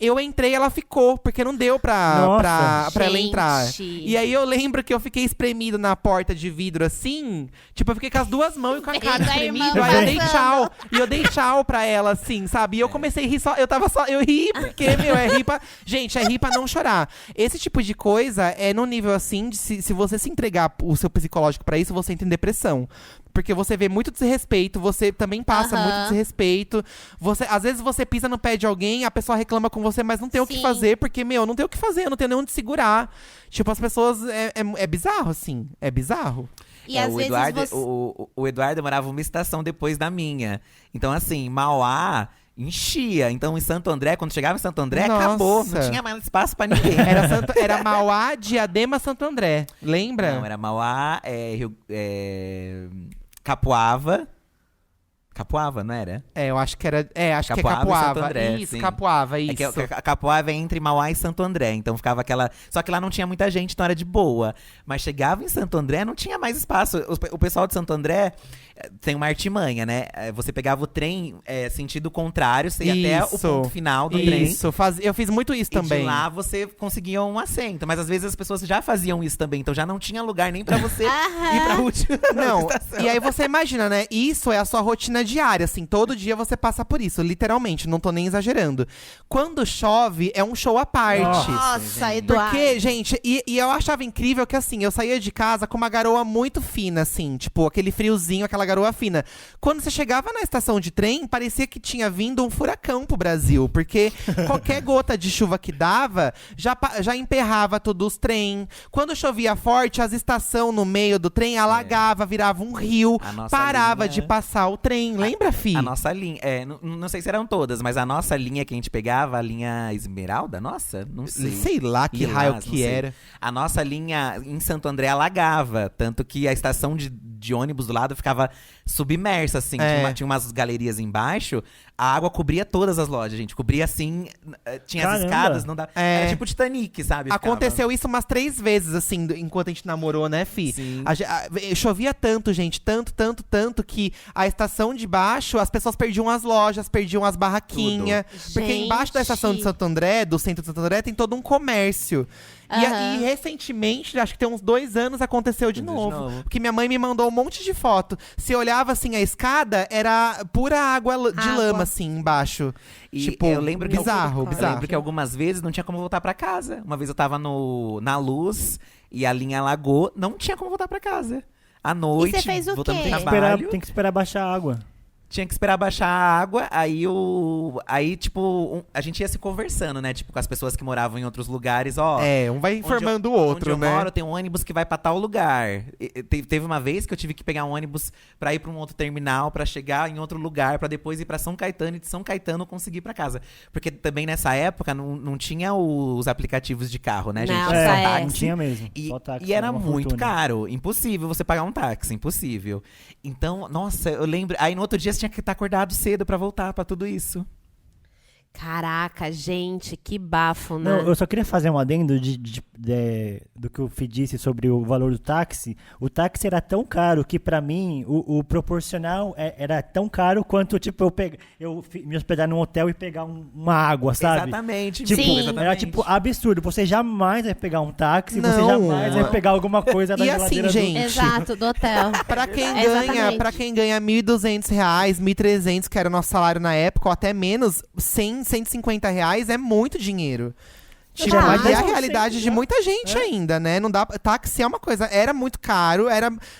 Eu entrei, ela ficou, porque não deu pra ela entrar. Gente. E aí eu lembro que eu fiquei espremido na porta de vidro, assim. Tipo, eu fiquei com as 2 mãos e com a cara Vendo a irmã espremida. Aí eu dei passando. tchau. E eu dei tchau pra ela, assim, sabe? E eu comecei a rir só. Eu ri porque, meu, é rir pra. Gente, é rir pra não chorar. Esse tipo de coisa é no nível assim, de se você se entregar o seu psicológico pra isso, você entra em depressão. Porque você vê muito desrespeito, você também passa muito desrespeito. Às vezes você pisa no pé de alguém, a pessoa reclama com você, mas não tem o que Sim. fazer, porque, meu, não tem o que fazer, eu não tenho nem onde segurar. Tipo, as pessoas. É bizarro, assim. É bizarro. E às o vezes Eduardo, você... o Eduardo morava uma estação depois da minha. Então, assim, Mauá enchia. Então, em Santo André, quando chegava em Santo André, Nossa. acabou. Não tinha mais espaço pra ninguém. Era Mauá, Diadema, Santo André. Lembra? Não, era Mauá, Capuava. Capuava, não era? Eu acho que era. Acho Capuava que e é Santo Capuava. André, Isso, sim. Capuava, isso. É que a Capuava é entre Mauá e Santo André. Então ficava aquela. Só que lá não tinha muita gente, então era de boa. Mas chegava em Santo André, não tinha mais espaço. O pessoal de Santo André tem uma artimanha, né? Você pegava o trem sentido contrário, você ia até o ponto final do trem. Isso, eu fiz muito isso E também. de lá você conseguia um assento. Mas às vezes as pessoas já faziam isso também. Então já não tinha lugar nem pra você ir pra última Não, estação. e aí você imagina, né? Isso é a sua rotina diária, assim. Todo dia você passa por isso, literalmente. Não tô nem exagerando. Quando chove, é um show à parte. Nossa, Eduardo. Porque, gente, e eu achava incrível que, assim, eu saía de casa com uma garoa muito fina, assim. Tipo, aquele friozinho, aquela garoa fina. Quando você chegava na estação de trem, parecia que tinha vindo um furacão pro Brasil. Porque qualquer gota de chuva que dava, já emperrava todos os trem. Quando chovia forte, as estações no meio do trem alagava, virava um rio. A nossa Parava linha- de passar o trem. Lembra, fi? A nossa linha. Não sei se eram todas, mas a nossa linha que a gente pegava, a linha Esmeralda, nossa? Não sei. Sei lá que Lilás, raio não que sei. era. A nossa linha em Santo André alagava. Tanto que a estação de ônibus do lado ficava submersa, assim. Tinha umas galerias embaixo. A água cobria todas as lojas, gente. Cobria assim. Tinha as Caramba. escadas, não dá. Era tipo Titanic, sabe? Ficava. Aconteceu isso umas 3 vezes, assim, enquanto a gente namorou, né, fi? Sim. Chovia tanto, gente, tanto, que a estação de baixo, as pessoas perdiam as lojas, perdiam as barraquinhas. Porque Gente. embaixo da estação de Santo André, do centro de Santo André, tem todo um comércio. E recentemente, acho que tem uns 2 anos, aconteceu de novo. Porque minha mãe me mandou um monte de foto. Se olhava, assim, a escada, era pura água de lama, assim, embaixo. E tipo, eu lembro que bizarro. Eu lembro que algumas vezes não tinha como voltar pra casa. Uma vez eu tava na Luz e a linha alagou, não tinha como voltar pra casa. À noite, fez o voltando quê? do trabalho. Tem que esperar baixar a água. tinha que esperar baixar a água, aí tipo, a gente ia se conversando, né? Tipo, com as pessoas que moravam em outros lugares, ó. Um vai informando o outro, onde né? eu moro, tem um ônibus que vai pra tal lugar. Teve uma vez que eu tive que pegar um ônibus pra ir pra um outro terminal, pra chegar em outro lugar, pra depois ir pra São Caetano e de São Caetano conseguir ir pra casa. Porque também nessa época não tinha os aplicativos de carro, né, gente? Não, Tinha só só Não tinha mesmo. Só táxi, e era uma muito fortuna. caro. Impossível você pagar um táxi, impossível. Então, nossa, eu lembro. Aí no outro dia você tinha que estar acordado cedo pra voltar pra tudo isso. Caraca, gente, que bafo, né? Não, eu só queria fazer um adendo do que o Fih disse sobre o valor do táxi. O táxi era tão caro que, pra mim, o proporcional era tão caro quanto, tipo, me hospedar num hotel e pegar uma água, sabe? Exatamente. Tipo, Sim. exatamente. era tipo absurdo. Você jamais vai pegar um táxi, você Não. jamais vai pegar alguma coisa da E geladeira assim, do... gente, Exato, do hotel. Pra quem Exatamente. ganha R$1.200, R$1.300, que era o nosso salário na época, ou até menos, R$150 é muito dinheiro. Tipo, Já mais e é a 10%, realidade de né? muita gente ainda, né? Não dá, táxi é uma coisa, era muito caro,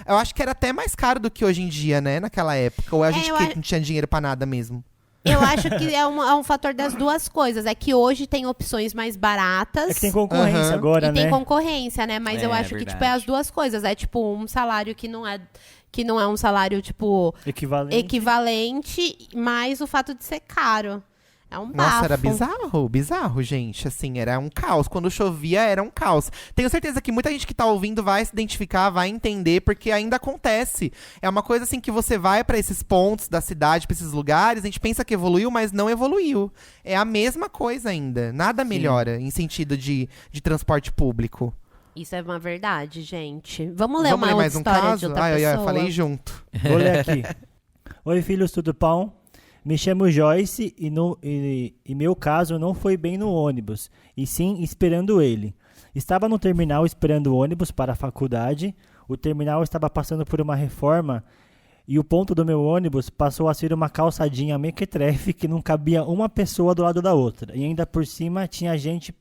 eu acho que era até mais caro do que hoje em dia, né? Naquela época, ou a gente eu que a- não tinha dinheiro pra nada mesmo. Eu acho que é um fator das duas coisas. É que hoje tem opções mais baratas. É que tem concorrência Aham. agora, e tem né? concorrência, né? Mas É, eu acho que, tipo, é verdade. as duas coisas. É, tipo, um salário que não é um salário, tipo, equivalente, mais o fato de ser caro. É um bafo. Nossa, era bizarro, gente. Assim, era um caos. Quando chovia, era um caos. Tenho certeza que muita gente que tá ouvindo vai se identificar, vai entender, porque ainda acontece. É uma coisa assim que você vai pra esses pontos da cidade, pra esses lugares, a gente pensa que evoluiu, mas não evoluiu. É a mesma coisa ainda. Nada melhora em sentido de transporte público. Isso é uma verdade, gente. Vamos ler Vamos uma ler outra mais um história de caso? outra Eu pessoa? falei junto. Vou ler aqui. Oi, filhos, tudo bom? Me chamo Joyce e meu caso não foi bem no ônibus, e sim esperando ele. Estava no terminal esperando o ônibus para a faculdade. O terminal estava passando por uma reforma e o ponto do meu ônibus passou a ser uma calçadinha mequetrefe que não cabia uma pessoa do lado da outra. E ainda por cima tinha gente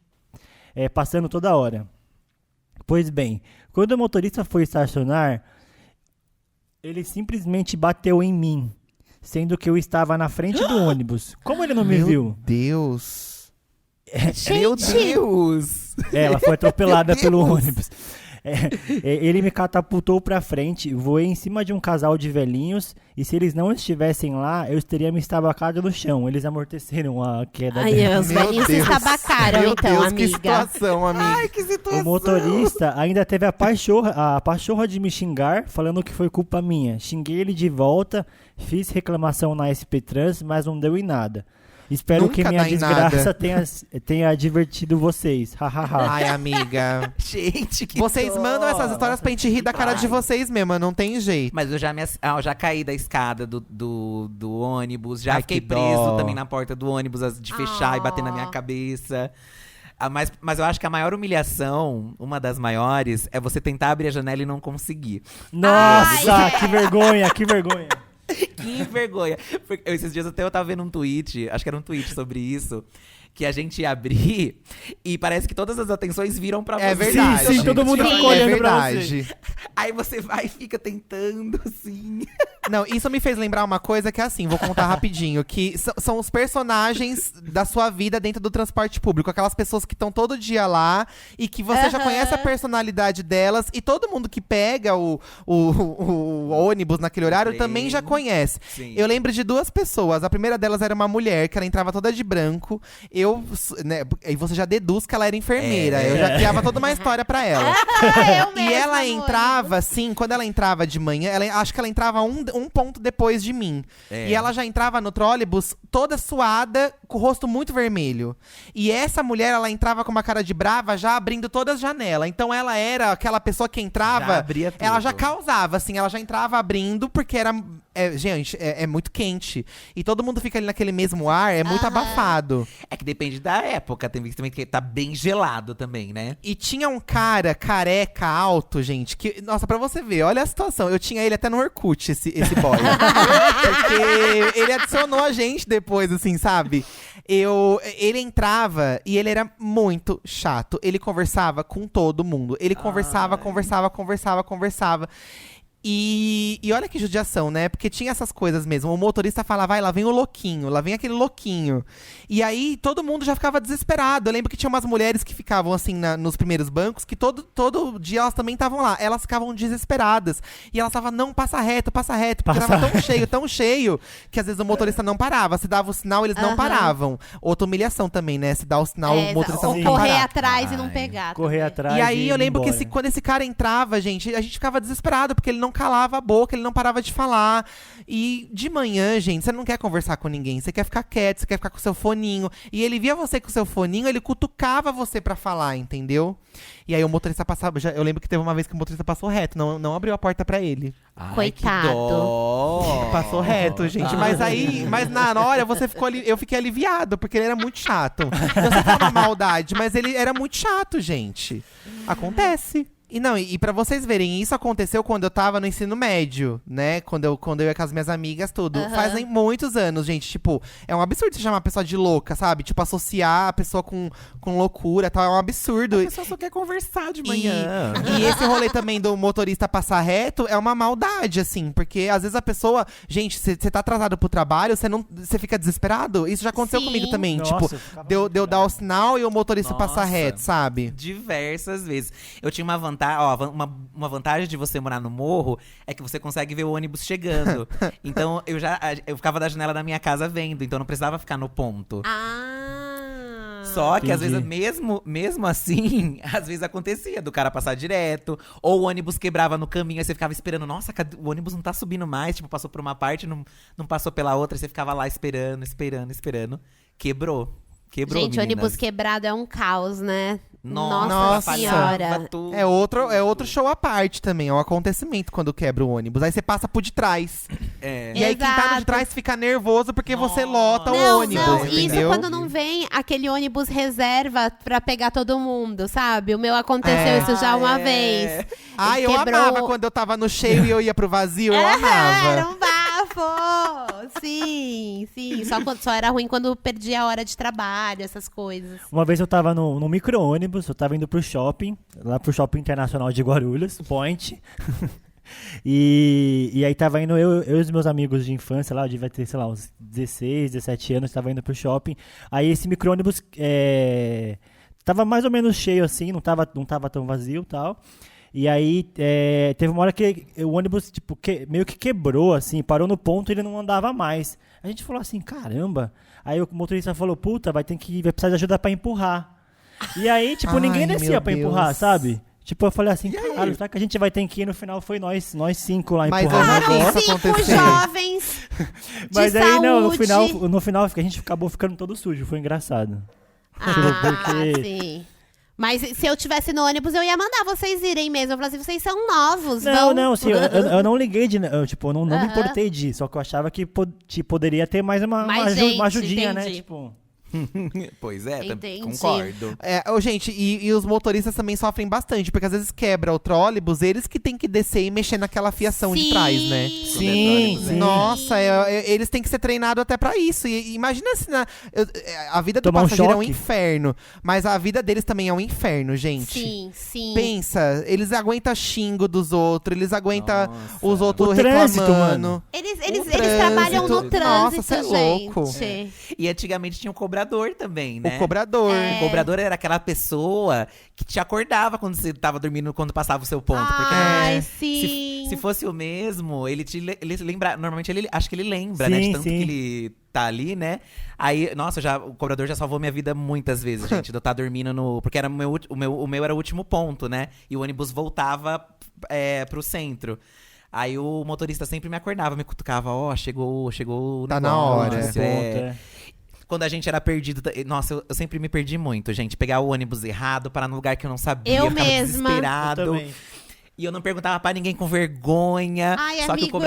passando toda hora. Pois bem, quando o motorista foi estacionar, ele simplesmente bateu em mim, sendo que eu estava na frente do ônibus. Como ele não me Meu viu? Deus. Meu Gente! Deus! Ela foi atropelada pelo ônibus. Ele me catapultou pra frente, voei em cima de um casal de velhinhos, e se eles não estivessem lá, eu teria me estabacado no chão. Eles amorteceram a queda Ai, dela. os velhinhos se estabacaram, Meu então, Deus, que amiga. situação, amiga. Ai, que situação! O motorista ainda teve a pachorra de me xingar, falando que foi culpa minha. Xinguei ele de volta, fiz reclamação na SP Trans, mas não deu em nada. Espero Nunca que minha dá em desgraça nada. tenha divertido vocês. Hahaha. Ai, amiga. Gente, que Vocês dó. mandam essas histórias pra gente rir da cara de vocês mesmo, não tem jeito. Mas eu já caí da escada do ônibus, já Ai, fiquei que dó. preso também na porta do ônibus, de fechar e bater na minha Ah. cabeça. Mas eu acho que a maior humilhação, uma das maiores, é você tentar abrir a janela e não conseguir. Nossa, Ai, que vergonha, que vergonha. Que vergonha! Porque esses dias até eu tava vendo um tweet, acho que era um tweet sobre isso, que a gente ia abrir e parece que todas as atenções viram pra você. É verdade. Sim, todo mundo Sim. ficou olhando É pra você. verdade. Aí você vai e fica tentando, assim. Não, isso me fez lembrar uma coisa que é assim, vou contar rapidinho, que são os personagens da sua vida dentro do transporte público, aquelas pessoas que estão todo dia lá e que você já Aham. conhece a personalidade delas e todo mundo que pega o ônibus naquele horário Trem. também já conhece. Sim. Eu lembro de duas pessoas. A primeira delas era uma mulher, que ela entrava toda de branco. E você já deduz que ela era enfermeira. É. Eu já criava toda uma história pra ela. Eu E mesma ela no entrava, assim, quando ela entrava de manhã, acho que ela entrava um ponto depois de mim. É. E ela já entrava no trólebus toda suada, com o rosto muito vermelho. E essa mulher, ela entrava com uma cara de brava, já abrindo todas as janelas. Então ela era aquela pessoa que Já entrava, abria tudo. ela já causava, assim, ela já entrava abrindo, porque era. Gente, é muito quente. E todo mundo fica ali naquele mesmo ar, é muito Aham. abafado. É que depende da época, tem visto também que tá bem gelado também, né? E tinha um cara careca alto, gente, que, nossa, pra você ver, olha a situação. Eu tinha ele até no Orkut, esse boy. Porque ele adicionou a gente depois, assim, sabe? Ele entrava e ele era muito chato. Ele conversava com todo mundo. Ele conversava. E olha que judiação, né? Porque tinha essas coisas mesmo. O motorista falava, vai, lá vem o louquinho, lá vem aquele louquinho. E aí todo mundo já ficava desesperado. Eu lembro que tinha umas mulheres que ficavam assim nos primeiros bancos, que todo dia elas também estavam lá. Elas ficavam desesperadas. E elas falavam, não, passa reto. Porque tava tão cheio, que às vezes o motorista não parava. Se dava o sinal, eles não paravam. Outra humilhação também, né? Se dá o sinal, o motorista não ou quer correr parar. atrás e não pegar. Correr também. atrás. E aí eu lembro embora. que quando esse cara entrava, gente, a gente ficava desesperado, porque ele não calava a boca, ele não parava de falar. E de manhã, gente, você não quer conversar com ninguém, você quer ficar quieto, você quer ficar com o seu foninho. E ele via você com o seu foninho, ele cutucava você pra falar, entendeu? E aí o motorista passava, eu lembro que teve uma vez que o motorista passou reto, não abriu a porta pra ele. Ai, Coitado. que dó. Passou reto, gente. Mas na hora eu fiquei aliviado, porque ele era muito chato. Eu sei que é uma maldade, mas ele era muito chato, gente. Acontece. E pra vocês verem, isso aconteceu quando eu tava no ensino médio, né? Quando eu ia com as minhas amigas, tudo. Fazem muitos anos, gente. Tipo, é um absurdo você chamar a pessoa de louca, sabe? Tipo, associar a pessoa com loucura e tal. É um absurdo. A pessoa só quer conversar de manhã. E esse rolê também do motorista passar reto é uma maldade, assim. Porque às vezes a pessoa… Gente, você tá atrasado pro trabalho, você fica desesperado? Isso já aconteceu Sim. comigo também. Nossa, Tipo, eu ficava deu muito dar o sinal e o motorista passar Nossa. reto, sabe? Diversas vezes. Eu tinha uma vantagem, uma vantagem de você morar no morro é que você consegue ver o ônibus chegando. Então eu ficava da janela da minha casa vendo, então não precisava ficar no ponto. Só que às Entendi. vezes, mesmo assim, às vezes acontecia do cara passar direto, ou o ônibus quebrava no caminho, aí você ficava esperando, nossa, o ônibus não tá subindo mais, tipo, passou por uma parte, não passou pela outra, aí você ficava lá esperando. Quebrou, Gente, meninas. ônibus quebrado é um caos, né? Nossa. Senhora. Tudo. É outro show à parte também. É um acontecimento quando quebra o ônibus. Aí você passa por de trás. É. E aí quem tá no de Exato. trás fica nervoso porque você lota o Não, ônibus, não, isso entendeu? quando não vem aquele ônibus reserva pra pegar todo mundo, sabe? O meu aconteceu isso já uma vez. Ai, eu Quebrou- amava quando eu tava no cheio e eu ia pro vazio, eu Era amava. um bafo! Sim. Só era ruim quando perdia a hora de trabalho, essas coisas. Uma vez eu tava no micro-ônibus, eu tava indo pro shopping, lá pro Shopping Internacional de Guarulhos, Point. E aí tava indo eu e os meus amigos de infância lá, eu devia ter, sei lá, uns 16, 17 anos, tava indo pro shopping. Aí esse micro-ônibus tava mais ou menos cheio assim, não tava tão vazio e tal. E aí teve uma hora que o ônibus tipo, meio que quebrou, assim, parou no ponto e ele não andava mais. A gente falou assim, caramba. Aí o motorista falou, puta, vai precisar de ajuda pra empurrar. E aí, tipo, ninguém Ai, descia meu pra Deus. empurrar, sabe? Tipo, eu falei assim, caralho, será que a gente vai ter que ir? No final foi nós 5 lá Mas empurrando. eu já o vi negócio. isso Cinco acontecer. jovens de Mas aí, não, saúde. no final a gente acabou ficando todo sujo, foi engraçado. Porque- Sim. Mas se eu tivesse no ônibus, eu ia mandar vocês irem mesmo. Eu falava assim, vocês são novos, vão. Não, assim, eu não liguei eu não me importei de ir, só que eu achava que poderia ter mais uma gente, ajudinha, né? entendi. Tipo, Pois é, Entendi. concordo. Gente, e os motoristas também sofrem bastante, porque às vezes quebra o trólebus, eles que têm que descer e mexer naquela fiação de trás, né? sim. Nossa, eles têm que ser treinados até pra isso. E imagina se a vida do Tomar um passageiro é um choque. inferno, mas a vida deles também é um inferno, gente. Sim. Pensa, eles aguentam xingo dos outros, eles aguentam Nossa. os outros O trânsito, reclamando. mano. Eles trânsito. trabalham no trânsito, Nossa, cê é gente. louco. E antigamente tinha um cobrador também, né? O cobrador. É. O cobrador era aquela pessoa que te acordava quando você tava dormindo, quando passava o seu ponto. Porque Ai, se, sim. se fosse o mesmo, ele lembra. Normalmente acho que ele lembra, né? Sim, De tanto sim. que ele tá ali, né? Aí, nossa, o cobrador já salvou minha vida muitas vezes, gente. De eu estar dormindo no. Porque era o meu era o último ponto, né? E o ônibus voltava pro centro. Aí o motorista sempre me acordava, me cutucava, chegou o Tá na negócio, hora. Ponto, é. Quando a gente era perdido… Nossa, eu sempre me perdi muito, gente. Pegar o ônibus errado, parar no lugar que eu não sabia. Eu ficava mesma. desesperado. Eu também. E eu não perguntava pra ninguém com vergonha. Ai, Só que amigo,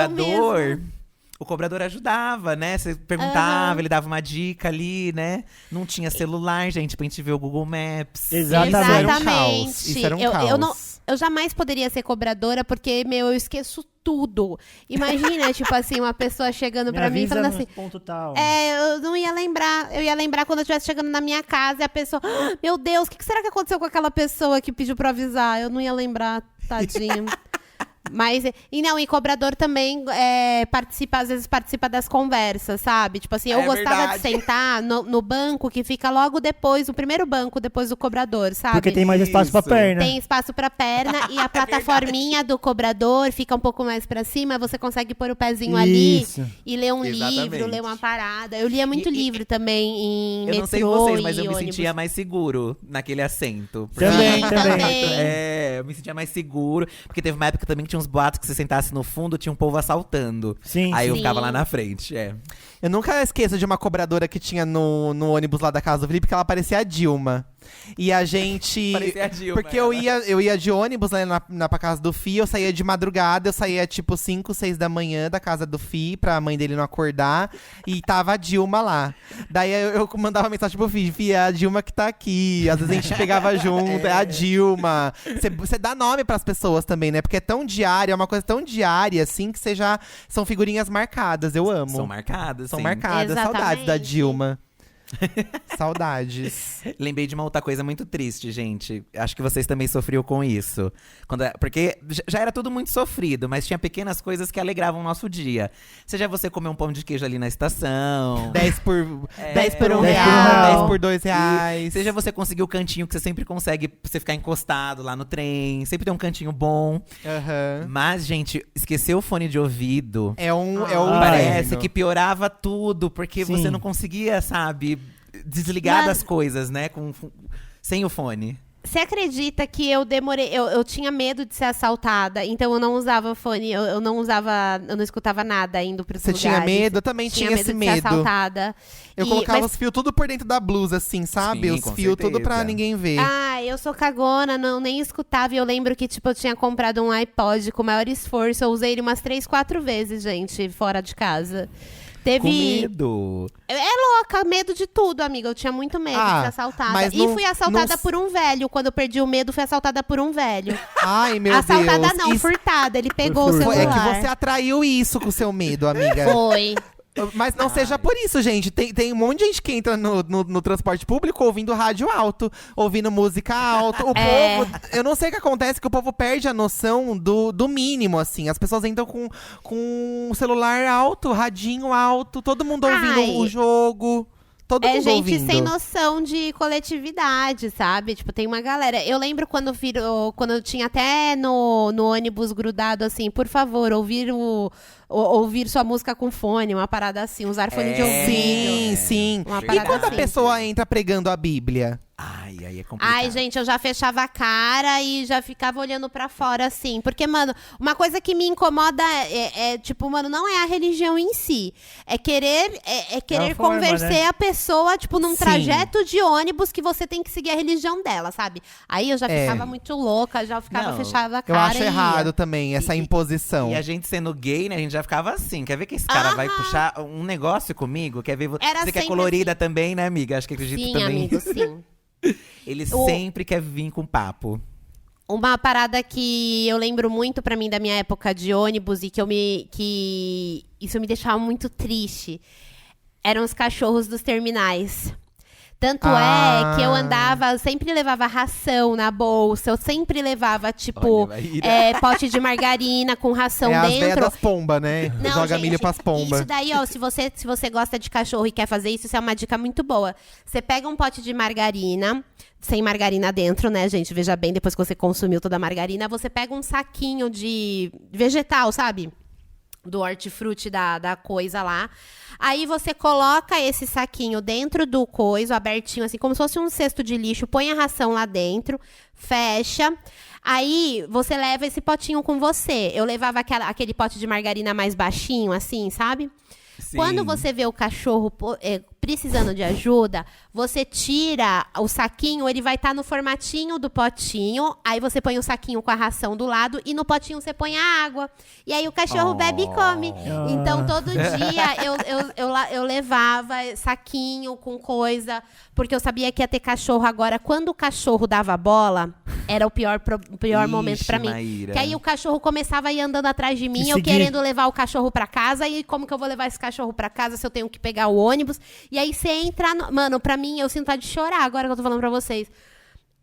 o cobrador ajudava, né? Você perguntava, ele dava uma dica ali, né? Não tinha celular, gente, pra gente ver o Google Maps. Exatamente. Isso era um Exatamente. caos. Isso era um caos. Eu jamais poderia ser cobradora, porque, eu esqueço tudo. Imagina, tipo assim, uma pessoa chegando pra mim e avisa falando no assim… ponto tal. Eu não ia lembrar. Eu ia lembrar quando eu estivesse chegando na minha casa e a pessoa… Meu Deus, o que será que aconteceu com aquela pessoa que pediu pra avisar? Eu não ia lembrar, tadinho. Mas, e cobrador também às vezes participa das conversas, sabe? Tipo assim, eu gostava verdade. de sentar no banco que fica logo depois, o primeiro banco depois do cobrador, sabe? Porque tem mais espaço pra Isso. perna. Tem espaço pra perna e a plataforminha do cobrador fica um pouco mais pra cima, você consegue pôr o pezinho Isso. ali e ler um Exatamente. livro, ler uma parada. Eu lia muito livro também em Eu metrô não sei vocês, mas e eu me ônibus. sentia mais seguro naquele assento. Porque- Também, Sim, também. Eu me sentia mais seguro. Porque teve uma época também que tinha uns boatos que se sentasse no fundo, tinha um povo assaltando. Sim, Aí eu sim. ficava lá na frente, Eu nunca esqueço de uma cobradora que tinha no ônibus lá da casa do Felipe, que ela parecia a Dilma. E a gente. Parecia a Dilma, Porque eu ela. ia de ônibus, né, pra casa do Fih, eu saía de madrugada, eu saía tipo 5, 6 da manhã da casa do Fih, pra mãe dele não acordar, e tava a Dilma lá. Daí eu mandava mensagem pro Fih, é a Dilma que tá aqui. Às vezes a gente pegava junto, é a Dilma. Você dá nome pras pessoas também, né? Porque é tão diário, é uma coisa tão diária, assim, que são figurinhas marcadas. Eu amo. São marcadas, São sim. marcadas. Exatamente. Saudades da Dilma. Saudades. Lembrei de uma outra coisa muito triste, gente. Acho que vocês também sofriam com isso. Porque já era tudo muito sofrido, mas tinha pequenas coisas que alegravam o nosso dia. Seja você comer um pão de queijo ali na estação. 10 por um 10 por um real, real. 10 por 2 reais. Seja você conseguir o cantinho que você sempre consegue pra você ficar encostado lá no trem. Sempre tem um cantinho bom. Aham. Mas, gente, esquecer o fone de ouvido. É um Parece inferno. que piorava tudo, porque Sim. você não conseguia, sabe, desligar Mano. das coisas, né? Sem o fone. Você acredita que eu demorei. Eu tinha medo de ser assaltada, então eu não usava fone, eu não escutava nada indo pros Você lugares. tinha medo? Eu também tinha esse de ser medo. assaltada. Eu E- colocava mas- os fios tudo por dentro da blusa, assim, sabe? Sim, Os com fios tudo pra certeza. ninguém ver. Eu sou cagona, nem escutava. E eu lembro que, tipo, eu tinha comprado um iPod com o maior esforço. Eu usei ele umas 3, 4 vezes, gente, fora de casa. Com Teve. medo. É louca, medo de tudo, amiga. Eu tinha muito medo de ser assaltada. mas E não- fui assaltada não- por um velho. Quando eu perdi o medo, fui assaltada por um velho. Ai, meu assaltada Deus. não, Isso- furtada. Ele pegou o furto. celular. É que você atraiu isso com o seu medo, amiga. Foi. Mas não seja por isso, gente. Tem um monte de gente que entra no transporte público ouvindo rádio alto, ouvindo música alto. O povo, eu não sei o que acontece, que o povo perde a noção do mínimo, assim. As pessoas entram com o celular alto, radinho alto, todo mundo ouvindo Ai. o jogo. Todo mundo gente ouvindo. sem noção de coletividade, sabe? Tipo, tem uma galera. Eu lembro quando eu tinha até no ônibus grudado assim, por favor, ouvir sua música com fone, uma parada assim, usar fone de ouvido. Sim, sim. Uma E parada quando a assim. pessoa entra pregando a Bíblia? Ai, aí é complicado. Ai, gente, eu já fechava a cara e já ficava olhando pra fora, assim. Porque, mano, uma coisa que me incomoda tipo, mano, não é a religião em si. É querer a forma, convencer né? a pessoa, tipo, num Sim. trajeto de ônibus que você tem que seguir a religião dela, sabe? Aí eu já É. ficava muito louca, já ficava, Não, fechava a Eu cara acho e ia. errado também, essa imposição. E a gente sendo gay, né, a gente já ficava assim. Quer ver que esse cara vai puxar um negócio comigo? Quer ver Era você que é sempre colorida assim. também, né, amiga? Acho que acredito Sim, também. amigo, sim. Ele O- sempre quer vir com papo. Uma parada que eu lembro muito pra mim da minha época de ônibus e que isso me deixava muito triste eram os cachorros dos terminais. Tanto é que eu andava, eu sempre levava ração na bolsa, eu sempre levava, tipo, Olha, Maíra. pote de margarina com ração É as velhas dentro. das pombas, né? Não, Joga gente, milho pras pombas. Isso daí, ó, se você gosta de cachorro e quer fazer isso, isso é uma dica muito boa. Você pega um pote de margarina, sem margarina dentro, né, gente? Veja bem, depois que você consumiu toda a margarina, você pega um saquinho de vegetal, sabe? Do hortifruti da coisa lá. Aí você coloca esse saquinho dentro do coiso, abertinho, assim, como se fosse um cesto de lixo, põe a ração lá dentro, fecha. Aí você leva esse potinho com você. Eu levava aquele pote de margarina mais baixinho, assim, sabe? Sim. Quando você vê o cachorro precisando de ajuda, você tira o saquinho, ele vai estar no formatinho do potinho. Aí você põe o saquinho com a ração do lado e no potinho você põe a água. E aí o cachorro bebe e come. Então todo dia eu levava saquinho com coisa, porque eu sabia que ia ter cachorro agora. Quando o cachorro dava bola, era o pior momento pra mim. Maíra. Que aí o cachorro começava a ir andando atrás de mim, Te eu seguir. querendo levar o cachorro pra casa. E como que eu vou levar esse cachorro pra casa se eu tenho que pegar o ônibus? E aí você entra... Mano, pra mim, eu sinto vontade de chorar agora que eu tô falando pra vocês.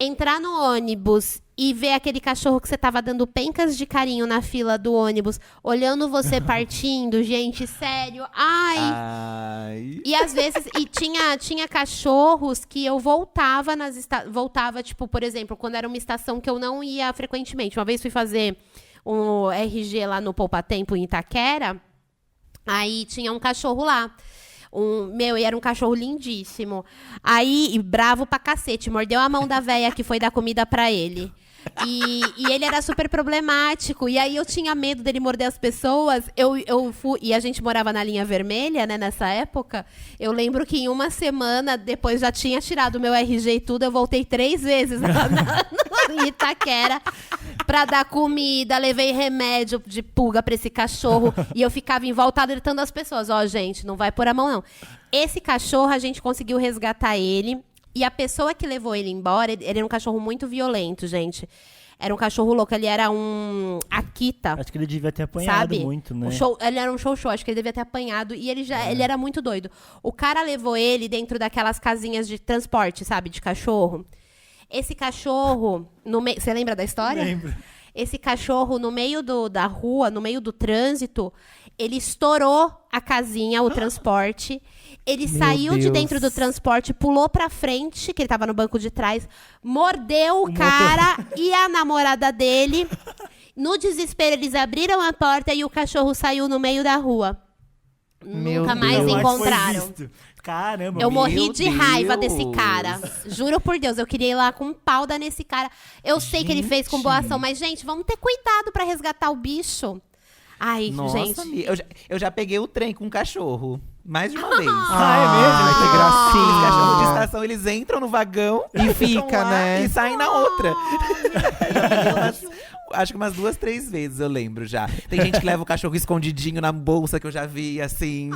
entrar no ônibus e ver aquele cachorro que você tava dando pencas de carinho na fila do ônibus, olhando você partindo, gente, sério. Ai. E às vezes, tinha cachorros que eu voltava voltava, tipo, por exemplo, quando era uma estação que eu não ia frequentemente. Uma vez fui fazer um RG lá no Poupa Tempo em Itaquera, aí tinha um cachorro lá. E era um cachorro lindíssimo. Aí, bravo pra cacete, mordeu a mão da véia que foi dar comida pra ele. E ele era super problemático. E aí eu tinha medo dele morder as pessoas. Eu fui, e a gente morava na linha vermelha, né, nessa época. Eu lembro que em uma semana, depois já tinha tirado o meu RG e tudo, eu voltei 3 vezes lá em Itaquera pra dar comida, levei remédio de pulga pra esse cachorro. E eu ficava em volta alertando as pessoas. Ó, gente, não vai pôr a mão, não. Esse cachorro, a gente conseguiu resgatar ele. E a pessoa que levou ele embora, ele era um cachorro muito violento, gente. Era um cachorro louco, ele era um Akita. Acho que ele devia ter apanhado muito, né? Ele era um show, acho que ele devia ter apanhado. E ele era muito doido. O cara levou ele dentro daquelas casinhas de transporte, sabe, de cachorro. Esse cachorro, você lembra da história? Lembro. Esse cachorro, no meio da rua, no meio do trânsito, ele estourou a casinha, o transporte. Ele saiu de dentro do transporte, pulou pra frente, que ele tava no banco de trás, mordeu o cara e a namorada dele. No desespero, eles abriram a porta e o cachorro saiu no meio da rua. Nunca mais encontraram. Caramba, eu morri de raiva desse cara. Juro por Deus, eu queria ir lá com um pau dar nesse cara. Eu sei que ele fez com boa ação, mas, gente, vamos ter cuidado pra resgatar o bicho. Ai, nossa, gente. eu já peguei o trem com um cachorro. Mais de uma vez. É mesmo? Que gracinha. Os cachorros de estação, eles entram no vagão e fica, né? E saem na outra. Acho que umas 2, 3 vezes eu lembro já. Tem gente que leva o cachorro escondidinho na bolsa, que eu já vi, assim.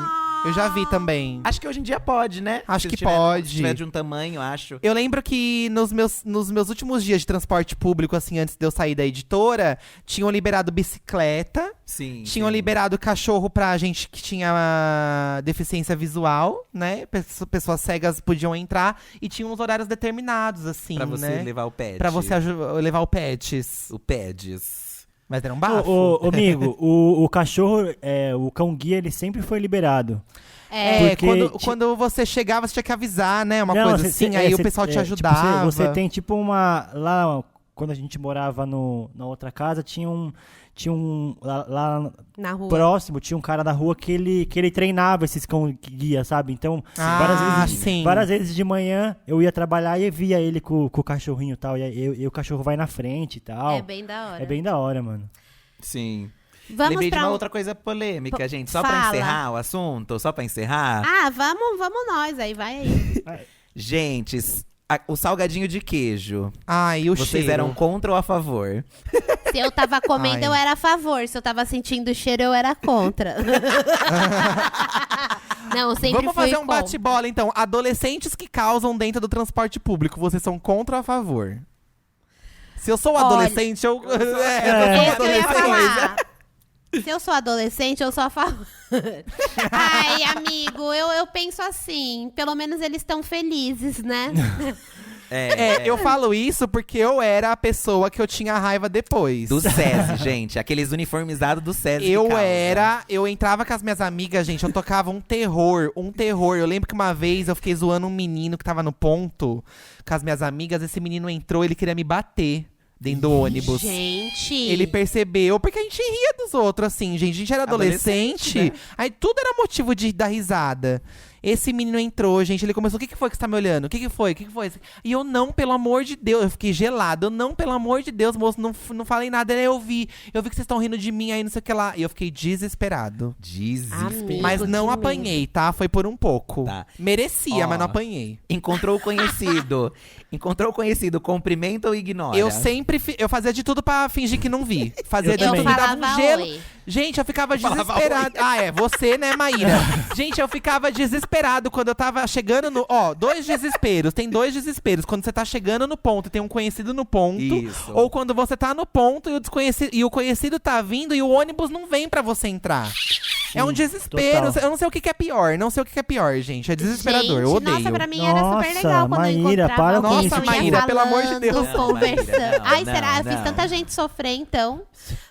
Eu já vi também. Acho que hoje em dia pode, né? Acho que pode. Se tiver de um tamanho, acho. Eu lembro que nos meus últimos dias de transporte público, assim, antes de eu sair da editora, tinham liberado bicicleta. Sim. Tinham liberado cachorro pra gente que tinha deficiência visual, né? Pessoas cegas podiam entrar. E tinha uns horários determinados, assim, pra você né? levar o pet. Pra você levar o pets. O Peds. Mas era um bafo. Ô, amigo, o cachorro, o cão guia, ele sempre foi liberado. Quando você chegava, você tinha que avisar, né? Uma coisa assim, aí o pessoal te ajudava. Tipo, você tem tipo uma... Lá, quando a gente morava na outra casa, tinha um lá na rua. Próximo, tinha um cara na rua que ele treinava esses cão guia, sabe? Então, várias vezes de manhã eu ia trabalhar e via ele com o cachorrinho e tal. E o cachorro vai na frente e tal. É bem da hora. É bem da hora, mano. Sim. Lembrei de uma outra coisa polêmica, gente. Só pra encerrar o assunto, só pra encerrar. Ah, vamos nós aí, vai aí. Gente, o salgadinho de queijo. Ai, o Vocês cheiro. eram contra ou a favor? Se eu tava comendo, eu era a favor. Se eu tava sentindo o cheiro, eu era contra. Não, eu sempre Vamos fui fazer um contra. bate-bola, então. Adolescentes que causam dentro do transporte público, vocês são contra ou a favor? Se eu sou adolescente, eu sou Isso que eu ia adolescente. falar. Se eu sou adolescente, eu sou a favor. Ai, amigo, eu penso assim. Pelo menos eles estão felizes, né? Eu falo isso porque eu era a pessoa que eu tinha raiva depois. Do SESI, gente. Aqueles uniformizados do SESI. Eu entrava com as minhas amigas, gente, eu tocava um terror. Eu lembro que uma vez eu fiquei zoando um menino que tava no ponto com as minhas amigas. Esse menino entrou, ele queria me bater dentro do ônibus. Gente. Ele percebeu, porque a gente ria dos outros, assim, gente. A gente era adolescente, né? Aí tudo era motivo de dar risada. Esse menino entrou, gente, ele começou, o que foi que você tá me olhando? O que foi? E eu, não, pelo amor de Deus, eu fiquei gelado. Eu, não, pelo amor de Deus, moço, não falei nada. Eu vi que vocês estão rindo de mim aí, não sei o que lá. E eu fiquei desesperado. Amigo, Mas não que apanhei, tá? Foi por um pouco. Tá. Merecia, mas não apanhei. Encontrou o conhecido, cumprimenta ou ignora? Eu sempre, eu fazia de tudo pra fingir que não vi. Fazia de Eu tudo, me dava falava um gelo. oi. Gente, eu ficava Falava desesperado. Você, né, Maíra? Gente, eu ficava desesperado quando eu tava chegando no… Ó, dois desesperos. Tem dois desesperos. Quando você tá chegando no ponto e tem um conhecido no ponto. Isso. Ou quando você tá no ponto e o conhecido tá vindo e o ônibus não vem pra você entrar. É um desespero. total. Eu não sei o que é pior. Não sei o que é pior, gente. É desesperador. Eu odeio. Nossa, pra mim era super Nossa, legal quando Maíra, eu encontrava para com alguém isso. que ia Maíra, pelo amor de falando, Deus. Não, conversando. Maíra, não, Ai, será? Eu não. fiz tanta gente sofrer, então.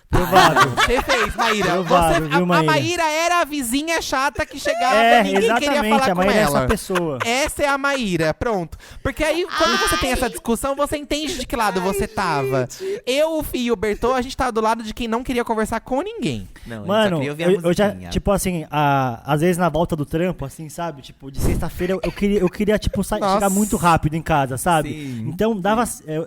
Provável. Você fez, Maíra. Provável, viu, A Maíra? Maíra era a vizinha chata que chegava É, e ninguém queria exatamente, falar a com Maíra é ela. essa pessoa. Essa é a Maíra, pronto. Porque aí, quando você tem essa discussão, você entende de que lado você tava. Eu, o Fih e o Bertô, a gente tava do lado de quem não queria conversar com ninguém. Não, eu só Mano, queria ouvir a eu já, musiquinha. tipo assim, às vezes na volta do trampo, assim, sabe? Tipo, de sexta-feira eu queria tipo, Nossa. chegar muito rápido em casa, sabe? Sim. Então,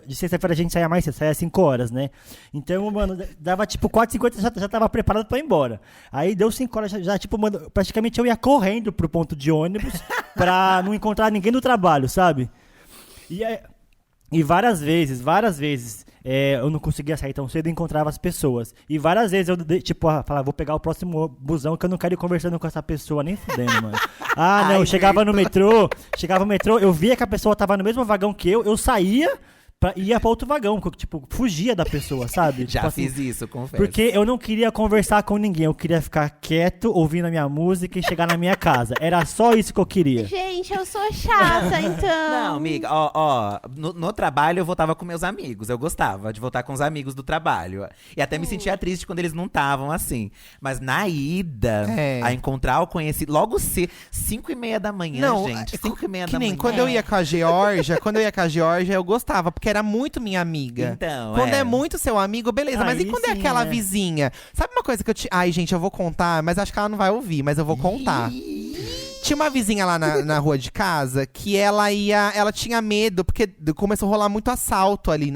de sexta-feira a gente saía mais cedo, saía 5 horas, né? Então, mano, dava tipo 4h50, já tava preparado pra ir embora. Aí deu 5 horas, já tipo, mano, praticamente eu ia correndo pro ponto de ônibus pra não encontrar ninguém do trabalho, sabe? E várias vezes, eu não conseguia sair tão cedo e encontrava as pessoas. E várias vezes eu, tipo, falava, vou pegar o próximo busão que eu não quero ir conversando com essa pessoa, nem fudendo, mano. Ah, não, Ai, eu chegava no metrô, eu via que a pessoa tava no mesmo vagão que eu saía, ia pra outro vagão, tipo, fugia da pessoa, sabe? Já Tipo assim, fiz isso, confesso. porque eu não queria conversar com ninguém, eu queria ficar quieto, ouvindo a minha música e chegar na minha casa. Era só isso que eu queria. Gente, eu sou chata, então. Não, amiga, no trabalho eu voltava com meus amigos. Eu gostava de voltar com os amigos do trabalho. E até me sentia triste quando eles não estavam assim. Mas na ida, a encontrar o conhecido, logo 5h30 da manhã, gente. 5h30 que da nem manhã. quando eu ia com a Georgia, eu gostava, porque era muito minha amiga. Então, quando é muito seu amigo, beleza. Mas e Aí quando é sim, aquela né? vizinha? Sabe uma coisa que eu te… Ai, gente, eu vou contar, mas acho que ela não vai ouvir, mas eu vou contar. Tinha uma vizinha lá na rua de casa que ela tinha medo, porque começou a rolar muito assalto ali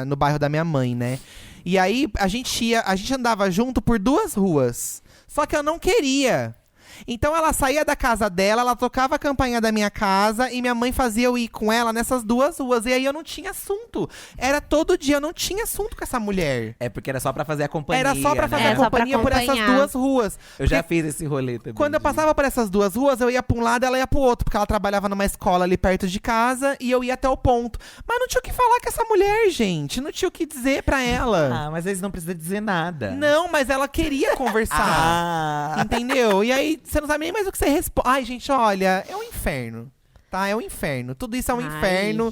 no bairro da minha mãe, né? E aí a gente andava junto por 2 ruas. Só que eu não queria. Então ela saía da casa dela, ela tocava a campainha da minha casa e minha mãe fazia eu ir com ela nessas 2 ruas. E aí eu não tinha assunto. Era todo dia, eu não tinha assunto com essa mulher. É porque era só pra fazer a companhia. Era só pra fazer né? a só pra companhia por essas acompanhar. 2 ruas. Eu já fiz esse rolê também. Quando eu passava por essas 2 ruas, eu ia pra um lado e ela ia pro outro. Porque ela trabalhava numa escola ali perto de casa e eu ia até o ponto. Mas não tinha o que falar com essa mulher, gente. Não tinha o que dizer pra ela. Ah, mas eles não precisam dizer nada. Não, mas ela queria conversar. Ah. Entendeu? E aí, você não sabe nem mais o que você responde. Ai, gente, olha, é um inferno. Tá? É um inferno. Tudo isso é um Ai. inferno.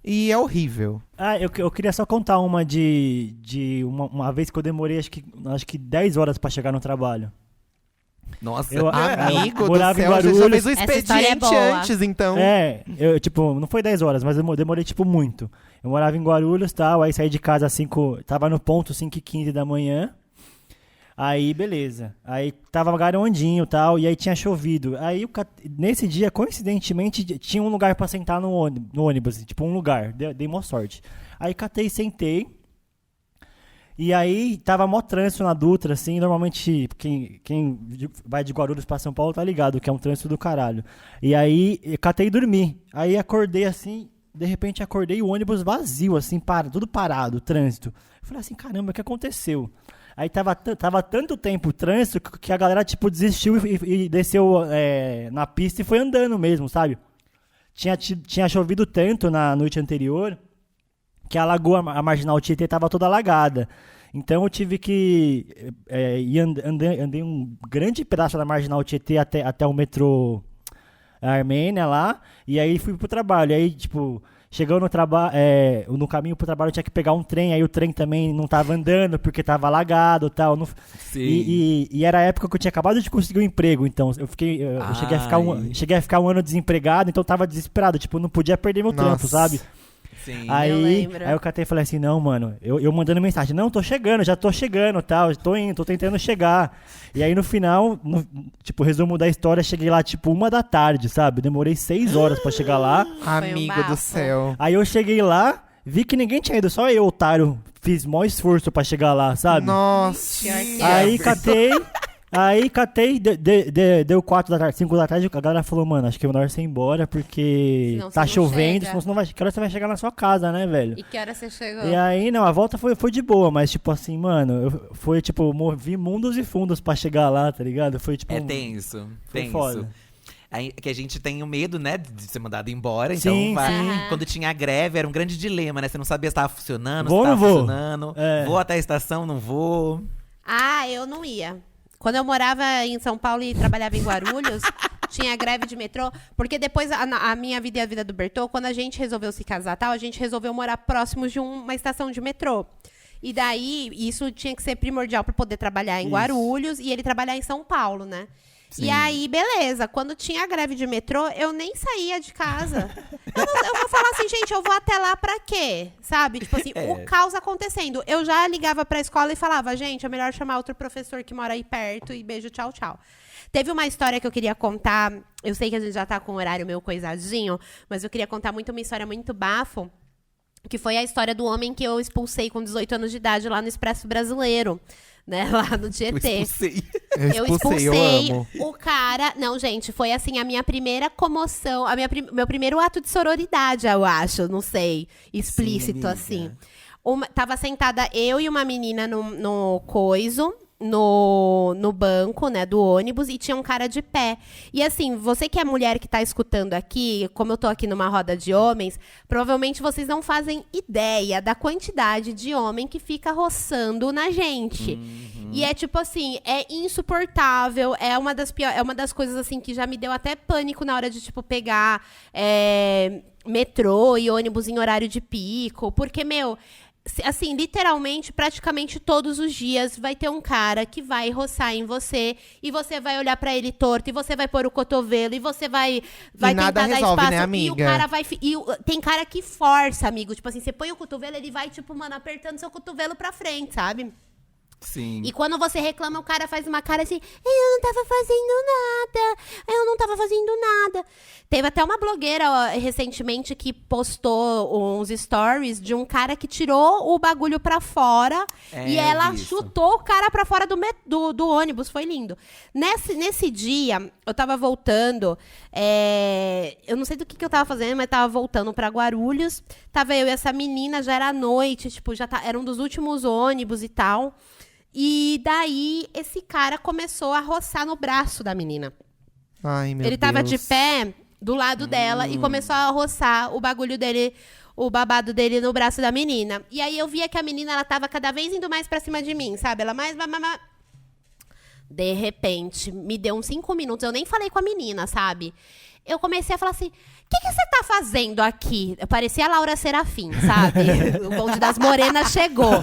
E é horrível. Ah, eu queria só contar uma de uma vez que eu demorei acho que 10 horas pra chegar no trabalho. Nossa. Amigo do morava em céu, você já Guarulhos. fez o Essa história é expediente boa. antes, então. Eu, tipo, não foi 10 horas, mas eu demorei, tipo, muito. Eu morava em Guarulhos, tal, aí saí de casa às 5, tava no ponto 5h15 da manhã. Aí, beleza. Aí tava garondinho e tal, e aí tinha chovido. Aí, nesse dia, coincidentemente, tinha um lugar pra sentar no ônibus, tipo, um lugar. Dei mó sorte. Aí, catei, sentei. E aí, tava mó trânsito na Dutra, assim. Normalmente, quem vai de Guarulhos pra São Paulo tá ligado, que é um trânsito do caralho. E aí, catei e dormi. Aí, acordei assim, de repente, acordei o ônibus vazio, assim, tudo parado, trânsito. Eu falei assim, caramba, o que aconteceu? Aí tava tanto tempo o trânsito que a galera, tipo, desistiu e desceu na pista e foi andando mesmo, sabe? Tinha chovido tanto na noite anterior que a lagoa, a Marginal Tietê, tava toda alagada. Então eu tive que andei um grande pedaço da Marginal Tietê até o metrô Armênia lá, e aí fui pro trabalho. Aí, tipo, chegando no caminho pro trabalho eu tinha que pegar um trem, aí o trem também não tava andando porque tava alagado e tal. Sim. E era a época que eu tinha acabado de conseguir um emprego, então eu cheguei a ficar um ano desempregado, então eu tava desesperado, tipo, não podia perder meu trampo, sabe? Sim. Eu Aí lembro. eu catei e falei assim, não, mano, eu mandando mensagem, não, já tô chegando, tal, tô indo, tô tentando chegar. E aí no final, tipo, resumo da história, cheguei lá tipo 1 da tarde, sabe? Demorei 6 horas pra chegar lá. Amigo do bafo. céu. Aí eu cheguei lá, vi que ninguém tinha ido, só eu, otário, fiz maior esforço pra chegar lá, sabe? Nossa. Pior que Aí catei, Aí catei, deu 4 da tarde, 5 da tarde, a galera falou, mano, acho que é melhor você ir embora, porque Senão tá você não chovendo, chega. senão você não vai, que hora você vai chegar na sua casa, né, velho? E que hora você chegou? E aí, não, a volta foi de boa, mas tipo assim, mano, foi tipo, movi mundos e fundos pra chegar lá, tá ligado? Foi tipo. É tenso, Foi tenso. foda. Aí, que a gente tem o medo, né, de ser mandado embora. Sim, então, sim. quando tinha greve, era um grande dilema, né? Você não sabia se tava funcionando, Vou se ou tava não vou? funcionando. É. Vou até a estação, não vou. Ah, eu não ia. Quando eu morava em São Paulo e trabalhava em Guarulhos, tinha greve de metrô. Porque depois, a minha vida e a vida do Bertô, quando a gente resolveu se casar tal, a gente resolveu morar próximo de uma estação de metrô. E daí, isso tinha que ser primordial para poder trabalhar em Isso. Guarulhos e ele trabalhar em São Paulo, né? Sim. E aí, beleza. Quando tinha greve de metrô, eu nem saía de casa. Eu vou falar assim, gente, eu vou até lá pra quê? Sabe? Tipo assim, o caos acontecendo. Eu já ligava pra escola e falava, gente, é melhor chamar outro professor que mora aí perto e beijo, tchau, tchau. Teve uma história que eu queria contar. Eu sei que a gente já tá com o horário meio coisadinho, mas eu queria contar muito uma história muito bafo. Que foi a história do homem que eu expulsei com 18 anos de idade lá no Expresso Brasileiro. Né, lá no Eu Tietê. expulsei. Eu expulsei eu amo. o cara. Não, gente, foi assim a minha primeira comoção, meu primeiro ato de sororidade, eu acho, não sei, explícito Sim, amiga. assim. Tava sentada eu e uma menina no coiso. No banco, né, do ônibus, e tinha um cara de pé. E assim, você que é mulher que tá escutando aqui, como eu tô aqui numa roda de homens, provavelmente vocês não fazem ideia da quantidade de homem que fica roçando na gente. E é tipo assim, é insuportável, é uma das coisas assim que já me deu até pânico na hora de tipo pegar metrô e ônibus em horário de pico, porque, meu, assim, literalmente, praticamente todos os dias vai ter um cara que vai roçar em você e você vai olhar pra ele torto e você vai pôr o cotovelo e você vai nada tentar dar resolve, espaço né, e o amiga? cara vai tem cara que força, amigo, tipo assim, você põe o cotovelo, ele vai tipo, mano, apertando seu cotovelo pra frente, sabe? Sim. E quando você reclama, o cara faz uma cara assim, eu não tava fazendo nada. Teve até uma blogueira ó, recentemente que postou uns stories de um cara que tirou o bagulho pra fora e eu ela vi isso. chutou o cara pra fora do ônibus, foi lindo. Nesse dia, eu tava voltando, eu não sei do que eu tava fazendo, mas tava voltando pra Guarulhos, tava eu e essa menina, já era noite, tipo, era um dos últimos ônibus e tal. E daí, esse cara começou a roçar no braço da menina. Ai, meu Ele tava Deus. de pé do lado dela e começou a roçar o bagulho dele, o babado dele no braço da menina. E aí eu via que a menina, ela tava cada vez indo mais pra cima de mim, sabe? Ela mais... De repente, me deu uns 5 minutos, eu nem falei com a menina, sabe? Eu comecei a falar assim, o que você tá fazendo aqui? Eu parecia a Laura Serafim, sabe? O bonde das morenas chegou.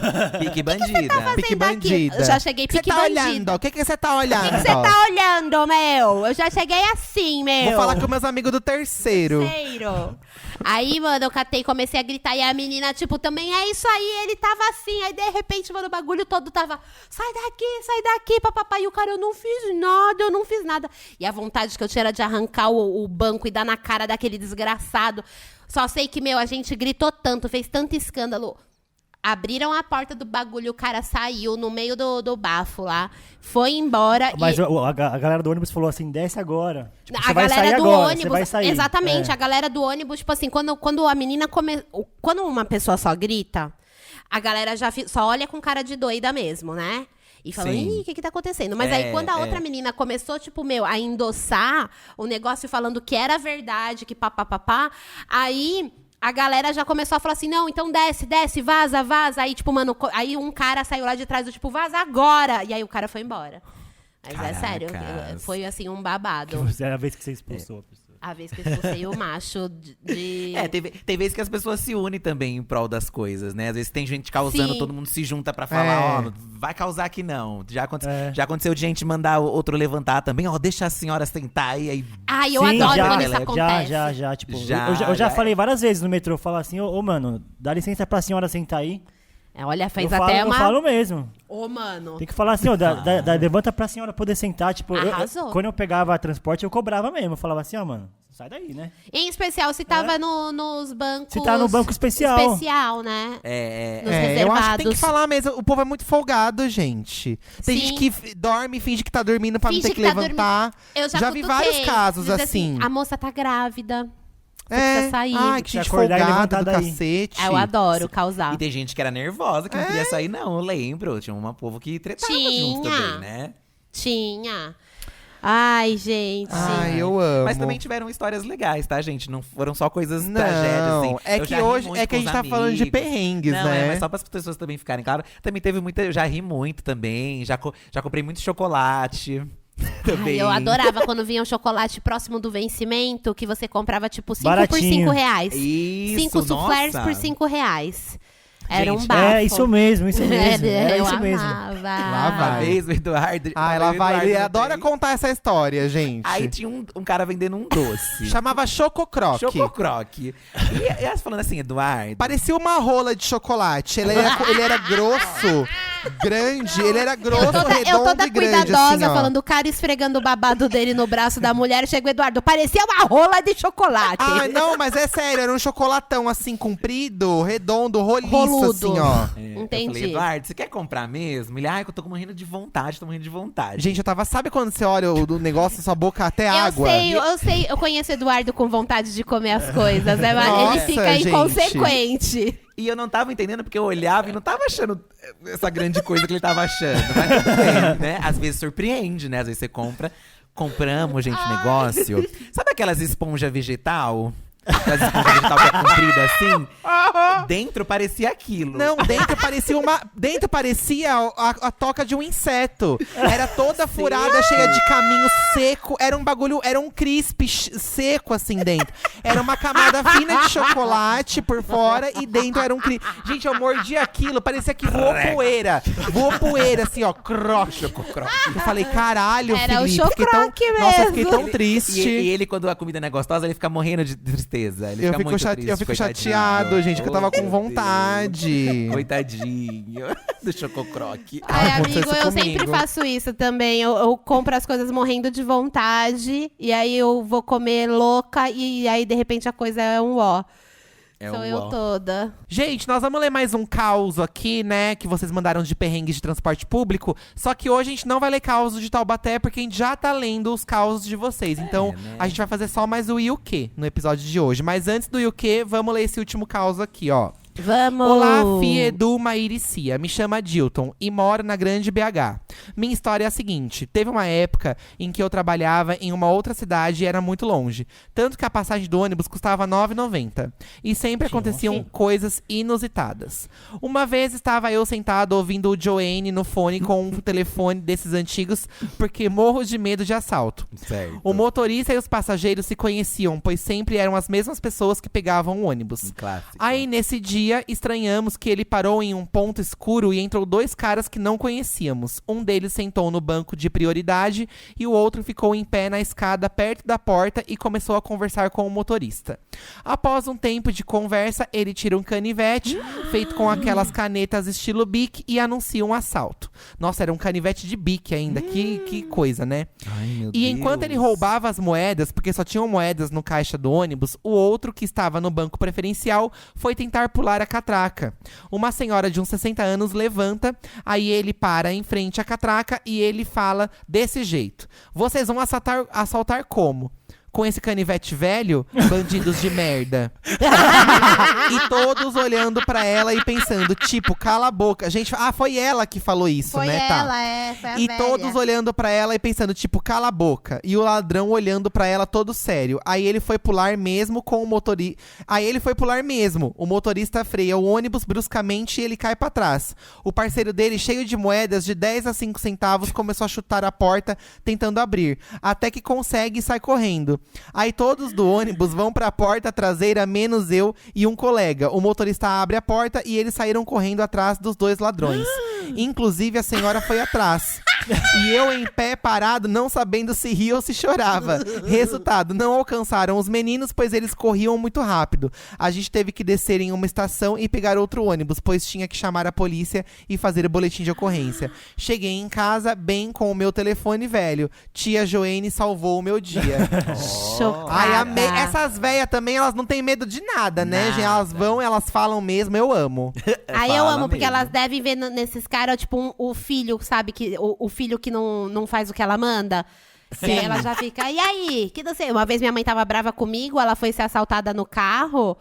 Pique bandida. Pique Fazendo aqui? bandida. Eu já cheguei Você pique tá bandida. olhando? O que você tá olhando? O que você tá olhando, meu? Eu já cheguei assim, meu. Vou falar com meus amigos do terceiro. Terceiro. Aí, mano, eu catei, comecei a gritar. E a menina, tipo, também é isso aí. Ele tava assim. Aí, de repente, mano, o bagulho todo tava... Sai daqui, papapá. E o cara, eu não fiz nada. E a vontade que eu tinha era de arrancar o banco e dar na cara daquele desgraçado. Só sei que, meu, a gente gritou tanto, fez tanto escândalo. Abriram a porta do bagulho, o cara saiu no meio do bafo lá. Foi embora. Mas a galera do ônibus falou assim, desce agora. Tipo, A você vai galera sair do agora, ônibus, você vai sair. exatamente, É. a galera do ônibus, tipo assim, quando a menina quando uma pessoa só grita, a galera já só olha com cara de doida mesmo, né? E fala, Sim. ih, o que tá acontecendo? Mas aí, quando a outra menina começou, tipo, meu, a endossar o negócio falando que era verdade, que papapá, aí a galera já começou a falar assim, não, então desce, vaza. Aí, tipo, mano, aí um cara saiu lá de trás do tipo, vaza agora. E aí o cara foi embora. Mas é sério, Caracas. foi assim, um babado. Era a vez que você expulsou a pessoa. A vez que eu expulsei o macho de... Tem vezes que as pessoas se unem também em prol das coisas, né? Às vezes tem gente causando, Sim. todo mundo se junta pra falar, É. ó, vai causar aqui não. Já aconteceu de gente mandar o outro levantar também, ó, deixa a senhora sentar aí. Ai, eu Sim, adoro já, quando isso acontece. Já. Tipo, Já, eu já já. falei várias vezes no metrô, falar assim, ô, mano, dá licença pra senhora sentar aí. Olha, fez Eu até falo, uma... eu falo mesmo. Ô, mano. Tem que falar assim, ó, levanta pra senhora poder sentar. Tipo, Arrasou. quando eu pegava transporte, eu cobrava mesmo. Eu falava assim, ó, mano, sai daí, né? Em especial, se tava nos bancos… Se tá no banco especial. Especial, né? Nos reservados. Eu acho que tem que falar mesmo. O povo é muito folgado, gente. Tem Sim. gente que dorme e finge que tá dormindo pra Finge não ter que que tá levantar. Eu Já vi vários casos Diz assim. A moça tá grávida. Você precisa sair. Ai, que gente acordar e folgada levantar do daí. cacete. Eu adoro causar. E tem gente que era nervosa, que não queria sair, não. Eu lembro. Tinha um povo que tretava junto também, né? Tinha. Ai, gente. Ai, eu amo. Mas também tiveram histórias legais, tá, gente? Não foram só coisas Não, tragédias, assim. é Eu que já ri hoje muito é que a com gente os tá falando de amigos. perrengues, Não, né? mas só para as pessoas também ficarem claro. Também teve muita… Eu já ri muito também. Já comprei muito chocolate. Também. Ai, eu adorava quando vinha um chocolate próximo do vencimento, que você comprava tipo 5 por Baratinho. R$5. Isso, 5 soufflés nossa. por R$5. Era um Gente, bafo. É isso mesmo, isso mesmo. Era eu isso mesmo. amava. Lá Uma vai. vez o Eduardo… Ah, ela vai. Ele Eduardo adora também. contar essa história, gente. Aí tinha um cara vendendo um doce. Chamava Chococroque. Chococroque. E ela falando assim, Eduardo… Parecia uma rola de chocolate. Ele era grosso, grande. Ele era grosso, Eu redondo toda e grande, cuidadosa, assim, ó. falando o cara esfregando o babado dele no braço da mulher. Chega o Eduardo, parecia uma rola de chocolate. Ah, não, mas é sério. Era um chocolatão, assim, comprido, redondo, roliço, Roludo. assim, ó. Eu Entendi. falei, Eduardo, você quer comprar mesmo? Ele, que eu tô morrendo de vontade, tô morrendo de vontade. Gente, eu tava… Sabe quando você olha o negócio na sua boca até Eu água? sei, eu conheço o Eduardo com vontade de comer as coisas, né? Mas Nossa, ele fica gente. inconsequente. E eu não tava entendendo, porque eu olhava e não tava achando essa grande coisa que ele tava achando. Mas tudo bem, né? Às vezes surpreende, né? Às vezes você compramos, gente, negócio. Sabe aquelas esponja vegetal? Aquelas esponja vegetal que é comprida assim? Dentro parecia aquilo. Não, dentro parecia a toca de um inseto. Era toda furada, cheia de caminho seco. Era um bagulho, era um crisp seco assim dentro. Era uma camada fina de chocolate por fora e dentro era um crisp. Gente, eu mordi aquilo, parecia que voou poeira. Voou poeira, assim, ó. Croque. Eu falei, caralho, Era o Felipe. chocroque mesmo. Nossa, eu fiquei tão triste. E ele, quando a comida não é gostosa, ele fica morrendo de tristeza. Ele Eu fica fico, muito chate- triste, eu fico coitadinho. chateado, gente, que eu tava com Meu vontade. Deus. Coitadinho do chococroque. Ai, aconteceu amigo, isso eu sempre comigo. faço isso também. Eu compro as coisas morrendo de vontade. E aí eu vou comer louca. E aí, de repente, a coisa é um ó. Sou eu toda. Gente, nós vamos ler mais um caos aqui, né? Que vocês mandaram de perrengues de transporte público. Só que hoje a gente não vai ler caos de Taubaté, porque a gente já tá lendo os causos de vocês. Então, né? a gente vai fazer só mais o e o quê no episódio de hoje. Mas antes do e o quê, vamos ler esse último caos aqui, ó. Vamos! Olá, Fih, Edu, Maíra e Cia. Me chama Dilton e moro na Grande BH. Minha história é a seguinte. Teve uma época em que eu trabalhava em uma outra cidade e era muito longe. Tanto que a passagem do ônibus custava R$ 9,90. E sempre aconteciam coisas inusitadas. Uma vez estava eu sentado ouvindo o Joanne no fone com um telefone desses antigos, porque morro de medo de assalto. Certo. O motorista e os passageiros se conheciam, pois sempre eram as mesmas pessoas que pegavam o ônibus. Clássico. Aí, nesse dia, estranhamos que ele parou em um ponto escuro e entrou dois caras que não conhecíamos. Um deles sentou no banco de prioridade e o outro ficou em pé na escada perto da porta e começou a conversar com o motorista. Após um tempo de conversa, ele tira um canivete, feito com aquelas canetas estilo Bic, e anuncia um assalto. Nossa, era um canivete de Bic ainda, que coisa, né? Ai, meu E Deus. enquanto ele roubava as moedas, porque só tinham moedas no caixa do ônibus, o outro, que estava no banco preferencial, foi tentar pular a catraca. Uma senhora de uns 60 anos levanta, aí ele para em frente à catraca e ele fala desse jeito: vocês vão assaltar como? Com esse canivete velho? Bandidos de merda. E todos olhando pra ela e pensando, tipo, cala a boca. Gente, foi ela que falou isso, Foi né? ela, foi a E velha. todos olhando pra ela e pensando, tipo, cala a boca. E o ladrão olhando pra ela todo sério. Aí ele foi pular mesmo com o motorista. O motorista freia o ônibus bruscamente e ele cai pra trás. O parceiro dele, cheio de moedas de 10 a 5 centavos, começou a chutar a porta, tentando abrir. Até que consegue e sai correndo. Aí todos do ônibus vão pra porta traseira, menos eu e um colega. O motorista abre a porta e eles saíram correndo atrás dos dois ladrões. Inclusive, a senhora foi atrás. E eu em pé, parado, não sabendo se ria ou se chorava. Resultado, não alcançaram os meninos, pois eles corriam muito rápido. A gente teve que descer em uma estação e pegar outro ônibus, pois tinha que chamar a polícia e fazer o boletim de ocorrência. Cheguei em casa, bem com o meu telefone velho. Tia Joene salvou o meu dia. Chocada. Ai, amei. Essas véias também, elas não têm medo de nada, né, gente? Elas vão, elas falam mesmo, eu amo. Aí eu Fala amo, porque mesmo. elas devem ver nesses caras, tipo, o filho, sabe? O filho que não faz o que ela manda. Que aí ela já fica, e aí? Que não sei. Uma vez minha mãe tava brava comigo, ela foi ser assaltada no carro.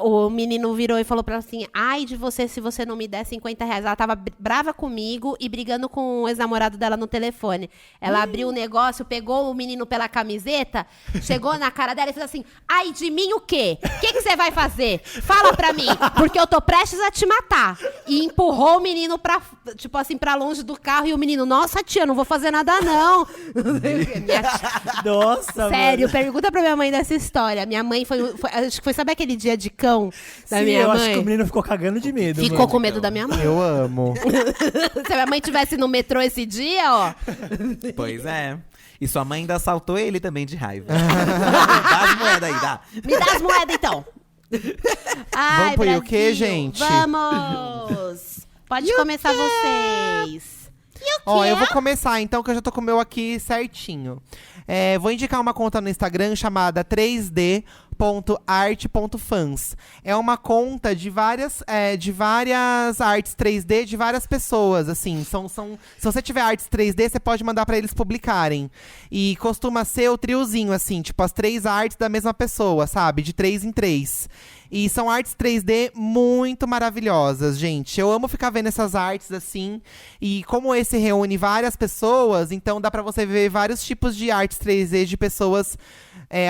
O menino virou e falou pra ela assim: ai de você se você não me der 50 reais. Ela tava brava comigo e brigando com o ex-namorado dela no telefone. Ela abriu o negócio, pegou o menino pela camiseta, chegou na cara dela e fez assim: ai de mim o quê? O que você vai fazer? Fala pra mim, porque eu tô prestes a te matar. E empurrou o menino pra, tipo assim, pra longe do carro. E o menino, nossa tia, não vou fazer nada não. Nossa, Sério, pergunta pra minha mãe dessa história. Minha mãe acho que foi, sabe aquele dia de cão da Sim, minha eu mãe? acho que o menino ficou cagando de medo. Ficou mano. com medo da minha mãe. Eu amo. Se a minha mãe tivesse no metrô esse dia, ó. Pois é. E sua mãe ainda assaltou ele também de raiva. Dá as moedas aí, dá. Me dá as moedas, então. Ai, Vamos pro Brasil, UK, gente? Vamos! Pode começar vocês. Ó, eu vou começar então, que eu já tô com o meu aqui certinho. Vou indicar uma conta no Instagram chamada 3d.art.fans. É uma conta de várias artes 3D de várias pessoas, assim. Se você tiver artes 3D, você pode mandar pra eles publicarem. E costuma ser o triozinho, assim, tipo as 3 artes da mesma pessoa, sabe? De 3 em 3. E são artes 3D muito maravilhosas, gente. Eu amo ficar vendo essas artes assim. E como esse reúne várias pessoas, então dá pra você ver vários tipos de artes 3D de pessoas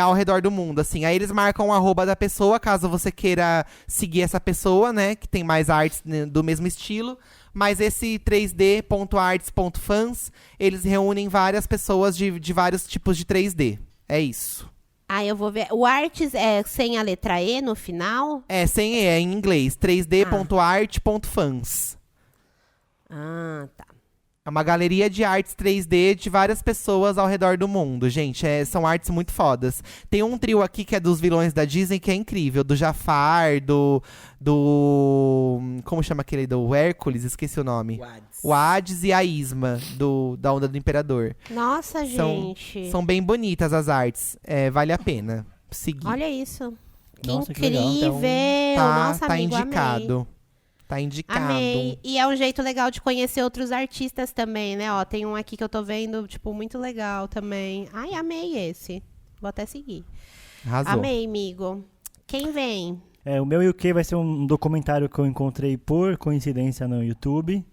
ao redor do mundo, assim. Aí eles marcam o arroba da pessoa, caso você queira seguir essa pessoa, né? Que tem mais artes, né, do mesmo estilo. Mas esse 3d.arts.fans, eles reúnem várias pessoas de vários tipos de 3D. É isso. Ah, eu vou ver. O Arts é sem a letra E no final? Sem E, é em inglês. 3d.art.fans. Ah, tá. É uma galeria de artes 3D de várias pessoas ao redor do mundo, gente. São artes muito fodas. Tem um trio aqui que é dos vilões da Disney que é incrível. Do Jafar, do como chama aquele? Do Hércules, esqueci o nome. O Hades e a Isma, da Onda do Imperador. Nossa, gente. São bem bonitas as artes. Vale a pena seguir. Olha isso. Que Nossa, que legal. incrível. Nossa, Tá amigo, indicado. amei. Tá indicado. Amei. E é um jeito legal de conhecer outros artistas também, né? Ó, tem um aqui que eu tô vendo, tipo, muito legal também. Ai, amei esse. Vou até seguir. Arrasou. Amei, amigo. Quem vem? O meu UK vai ser um documentário que eu encontrei por coincidência no YouTube.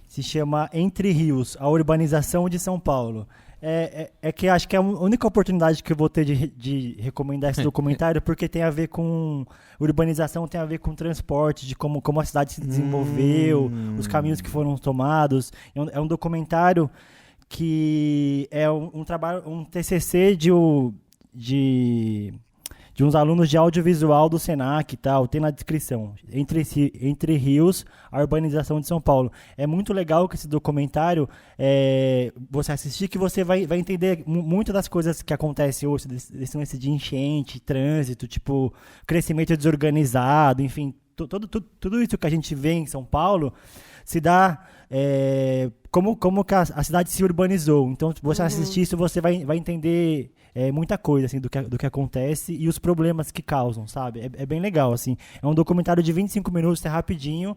Se chama Entre Rios, a urbanização de São Paulo. É que acho que é a única oportunidade que eu vou ter de recomendar esse documentário, porque tem a ver com urbanização, tem a ver com transporte, de como a cidade se desenvolveu, os caminhos que foram tomados. É um documentário que é um trabalho, um TCC de uns alunos de audiovisual do Senac e tal, tem na descrição. Entre Rios, a urbanização de São Paulo. É muito legal que esse documentário, você assistir, que você vai entender muito das coisas que acontecem hoje, desse lance de enchente, trânsito, tipo, crescimento desorganizado, enfim, tudo isso que a gente vê em São Paulo se dá como que a cidade se urbanizou. Então, se você assistir isso, você vai entender muita coisa, assim, do que acontece e os problemas que causam, sabe? É bem legal, assim. É um documentário de 25 minutos, é rapidinho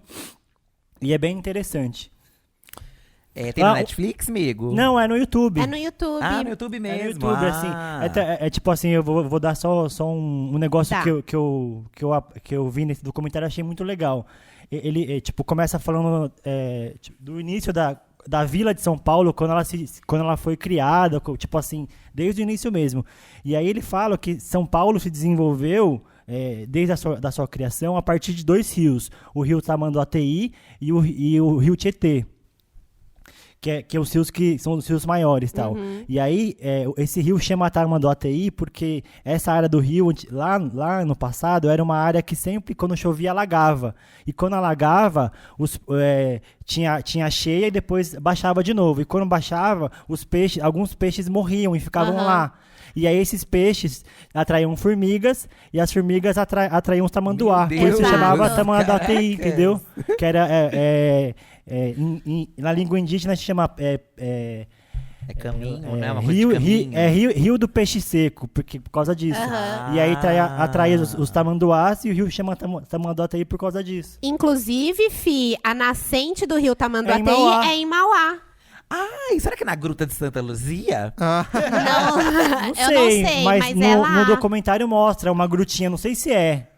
e é bem interessante. Tem no Netflix, amigo? Não, é no YouTube. É no YouTube. Ah, no YouTube mesmo. É no YouTube, assim. É tipo assim, eu vou dar só um negócio Tá. que eu vi nesse documentário, achei muito legal. Ele tipo, começa falando tipo, do início da Vila de São Paulo, quando ela foi criada, tipo assim, desde o início mesmo. E aí ele fala que São Paulo se desenvolveu desde da sua criação a partir de 2 rios. O rio Tamanduateí e o rio Tietê. que os rios que são os rios maiores e tal. E aí, esse rio chama Tamanduateí porque essa área do rio, lá no passado, era uma área que sempre, quando chovia, alagava. E quando alagava, tinha cheia e depois baixava de novo. E quando baixava, alguns peixes morriam e ficavam lá. E aí esses peixes atraíam formigas e as formigas atraíam os tamanduá. Por isso se chamava Tamanduateí, entendeu? Que era na língua indígena a gente chama caminho, né? Uma coisa de caminho. Rio do peixe seco, por causa disso. E aí atraía os tamanduás e o rio chama Tamanduateí por causa disso. Inclusive, a nascente do rio Tamanduateí é em Mauá. Ai, será que é na Gruta de Santa Luzia? Não, eu não sei, mas é lá. No documentário mostra uma grutinha, não sei se é.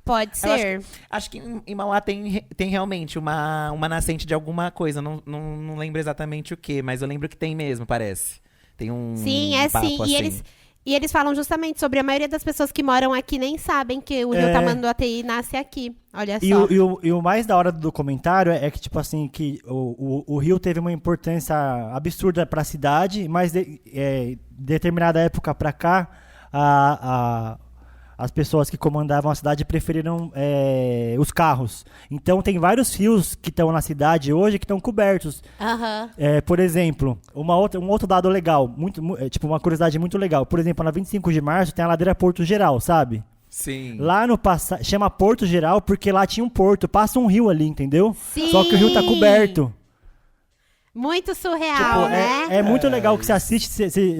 Pode ser. Acho que em Mauá tem realmente uma nascente de alguma coisa. Não lembro exatamente o que, mas eu lembro que tem mesmo, parece. Tem um papo sim. Assim. E eles falam justamente sobre a maioria das pessoas que moram aqui nem sabem que o rio Tamanduateí nasce aqui. Olha só. E o mais da hora do documentário é que, tipo assim, que o rio teve uma importância absurda para a cidade, mas determinada época para cá, as pessoas que comandavam a cidade preferiram os carros. Então tem vários rios que estão na cidade hoje que estão cobertos. Por exemplo, um outro dado legal, tipo uma curiosidade muito legal. Por exemplo, na 25 de março tem a ladeira Porto Geral, sabe? Sim. Lá no passado, chama Porto Geral porque lá tinha um porto, passa um rio ali, entendeu? Sim. Só que o rio tá coberto. Muito surreal, né? É muito legal que você assiste,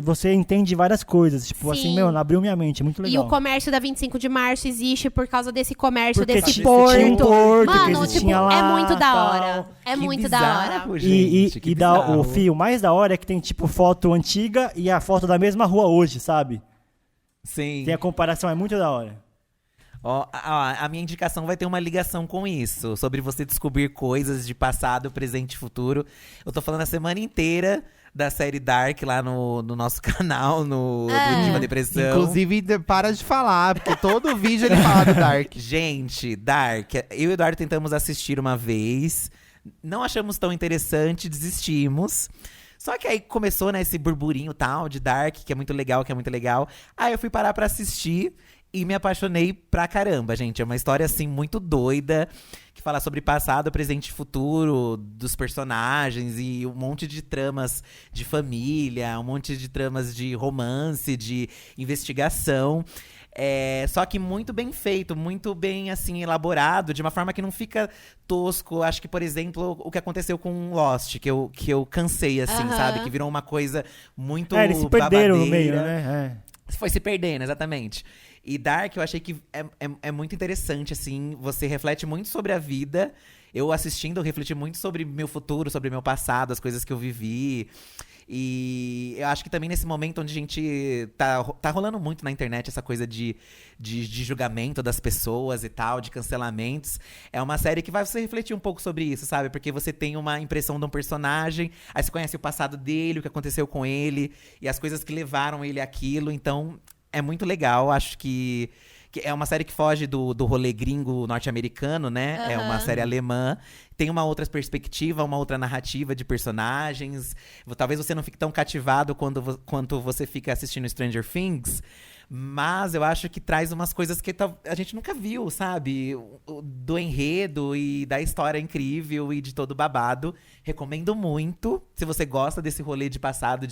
você entende várias coisas. Tipo assim, abriu minha mente, muito legal. E o comércio da 25 de março existe por causa desse comércio, porque desse porto. Tinha um porto. Mano, tipo, lá, é muito da tal. hora. É muito da hora. Gente, o fio mais da hora é que tem tipo foto antiga e a foto da mesma rua hoje, sabe? Sim. Tem a comparação, é muito da hora. A minha indicação vai ter uma ligação com isso, sobre você descobrir coisas de passado, presente e futuro. Eu tô falando a semana inteira da série Dark lá no nosso canal, do Diva Depressão. Inclusive, para de falar, porque todo vídeo ele fala do Dark. Gente, Dark, eu e o Eduardo tentamos assistir uma vez, não achamos tão interessante, desistimos. Só que aí começou, né, esse burburinho tal de Dark, que é muito legal, Aí eu fui parar pra assistir. E me apaixonei pra caramba, gente. É uma história, assim, muito doida. Que fala sobre passado, presente e futuro dos personagens. E um monte de tramas de família. Um monte de tramas de romance, de investigação. Só que muito bem feito, muito bem, assim, elaborado. De uma forma que não fica tosco. Acho que, por exemplo, o que aconteceu com Lost. Que eu cansei, assim, sabe? Que virou uma coisa muito eles se perderam babadeira. no meio, né? Foi se perdendo, exatamente. E Dark, eu achei que é muito interessante, assim. Você reflete muito sobre a vida. Eu assistindo, eu refleti muito sobre meu futuro, sobre meu passado, as coisas que eu vivi. E eu acho que também nesse momento onde a gente tá rolando muito na internet essa coisa de julgamento das pessoas e tal, de cancelamentos. É uma série que vai você refletir um pouco sobre isso, sabe? Porque você tem uma impressão de um personagem, aí você conhece o passado dele, o que aconteceu com ele, e as coisas que levaram ele àquilo. Então, é muito legal. Acho que é uma série que foge do rolê gringo norte-americano, né? É uma série alemã. Tem uma outra perspectiva, uma outra narrativa de personagens. Talvez você não fique tão cativado quanto você fica assistindo Stranger Things. Mas eu acho que traz umas coisas que a gente nunca viu, sabe? Do enredo e da história incrível e de todo o babado. Recomendo muito. Se você gosta desse rolê de passado,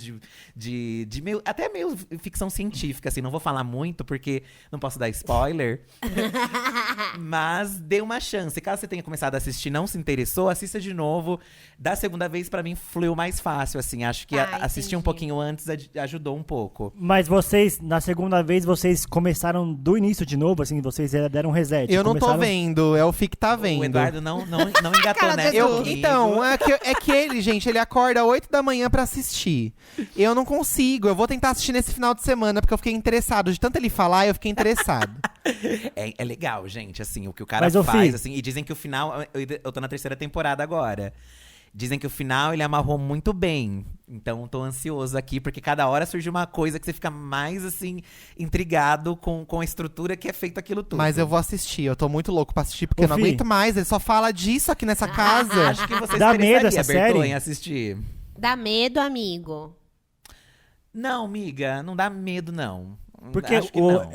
até meio ficção científica, assim. Não vou falar muito, porque não posso dar spoiler. Mas dê uma chance. Caso você tenha começado a assistir e não se interessou, assista de novo. Da segunda vez, pra mim, fluiu mais fácil, assim. Acho que assistir um pouquinho antes ajudou um pouco. Mas vocês, na segunda vez, vocês começaram do início de novo, assim? Vocês deram um reset? Eu não tô vendo, é o Fique tá vendo. O Eduardo não engatou nessa. Então, é que ele, gente, ele acorda 8 da manhã pra assistir. Eu não consigo, eu vou tentar assistir nesse final de semana, porque eu fiquei interessado. De tanto ele falar, eu fiquei interessado. É legal, gente, assim, o que o cara faz, assim. E dizem que o final, eu tô na 3ª temporada agora. Dizem que o final ele amarrou muito bem. Então, tô ansioso aqui, porque cada hora surge uma coisa que você fica mais, assim, intrigado com a estrutura que é feito aquilo tudo. Mas eu vou assistir, eu tô muito louco pra assistir, porque eu não aguento mais. Ele só fala disso aqui nessa casa. Acho que você dá medo essa Bertô, série? em assistir. Dá medo, amigo? Não, miga, não dá medo, não. Porque Acho que não.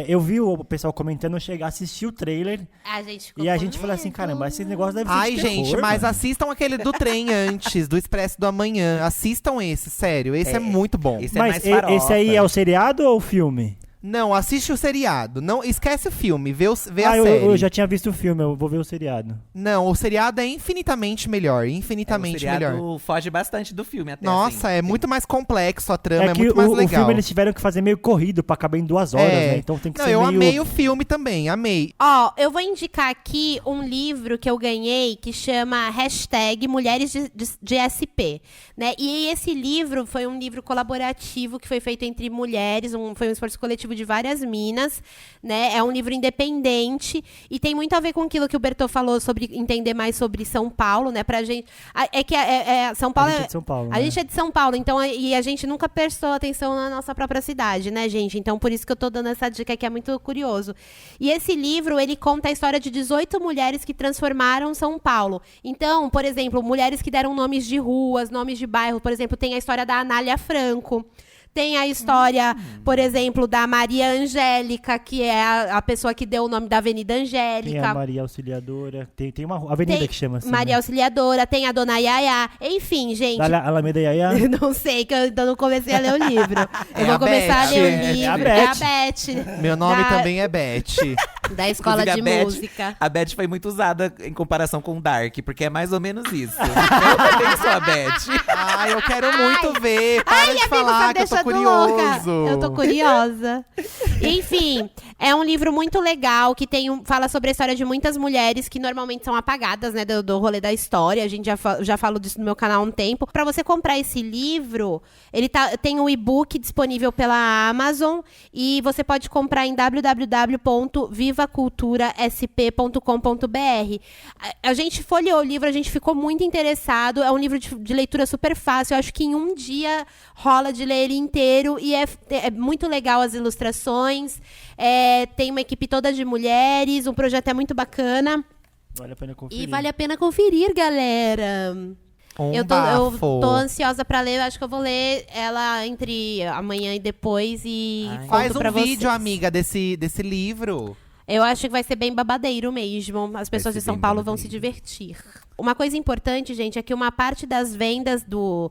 eu vi o pessoal comentando, eu chegar a assistir o trailer A gente ficou e a com gente falou assim, medo. caramba, esse negócio deve ser Ai, de terror, gente, mas mano. assistam aquele do trem antes, do Expresso do Amanhã. Assistam esse, sério. Esse é muito bom. Esse é Mas mais farofa. esse aí é o seriado ou o filme? Não, assiste o seriado. Não, esquece o filme, vê a série. Eu já tinha visto o filme, eu vou ver o seriado. Não, o seriado é infinitamente melhor. Infinitamente o seriado melhor. foge bastante do filme até. Nossa, assim. é muito mais complexo a trama, É é que muito mais o legal. filme eles tiveram que fazer meio corrido pra caber em 2 horas, É. né? Então tem que Não, ser eu meio... amei o filme também, amei. Ó, eu vou indicar aqui um livro que eu ganhei que chama #Mulheres de SP, né? E esse livro foi um livro colaborativo que foi feito entre mulheres, foi um esforço coletivo de várias minas, né? É um livro independente e tem muito a ver com aquilo que o Bertô falou sobre entender mais sobre São Paulo, né? Pra gente. São Paulo A gente é de São Paulo, A né? gente é de São Paulo, então e a gente nunca prestou atenção na nossa própria cidade, né, gente? Então por isso que eu tô dando essa dica que é muito curioso. E esse livro, ele conta a história de 18 mulheres que transformaram São Paulo. Então, por exemplo, mulheres que deram nomes de ruas, nomes de bairros. Por exemplo, tem a história da Anália Franco. Tem a história, por exemplo, da Maria Angélica, que é a pessoa que deu o nome da Avenida Angélica. Tem a Maria Auxiliadora, tem uma avenida Tem que chama assim, Maria né? Auxiliadora, tem a Dona Yaya. Enfim, gente. Da Alameda Yaya? Não sei, que eu ainda não comecei a ler o livro. Eu É vou a começar a Beth, ler o é livro. a É a Beth. Beth. Meu nome da, também é Beth. Da escola Inclusive, de a Beth- música. A Beth foi muito usada em comparação com Dark, porque é mais ou menos isso. Eu também sou a Beth. Ai, eu quero muito ver. Para de Amigo, falar tá que eu tô deixando curioso. louca. Eu tô curiosa. Enfim, é um livro muito legal que fala sobre a história de muitas mulheres que normalmente são apagadas, né, do rolê da história. A gente já falo disso no meu canal há um tempo. Pra você comprar esse livro, ele tem um e-book disponível pela Amazon e você pode comprar em www.vivaculturasp.com.br. A gente folheou o livro, a gente ficou muito interessado. É um livro de leitura super fácil. Eu acho que em um dia rola de ler ele inteiro e é muito legal as ilustrações. Tem uma equipe toda de mulheres, um projeto é muito bacana. Vale a pena conferir. E vale a pena conferir, galera. Eu bafo. tô ansiosa pra ler, eu acho que eu vou ler ela entre amanhã e depois e Ai. conto Faz pra um vídeo, vocês. amiga, desse livro. Eu acho que vai ser bem babadeiro mesmo. As pessoas ser de São bem Paulo vão se babadeiro. divertir. Uma coisa importante, gente, é que uma parte das vendas do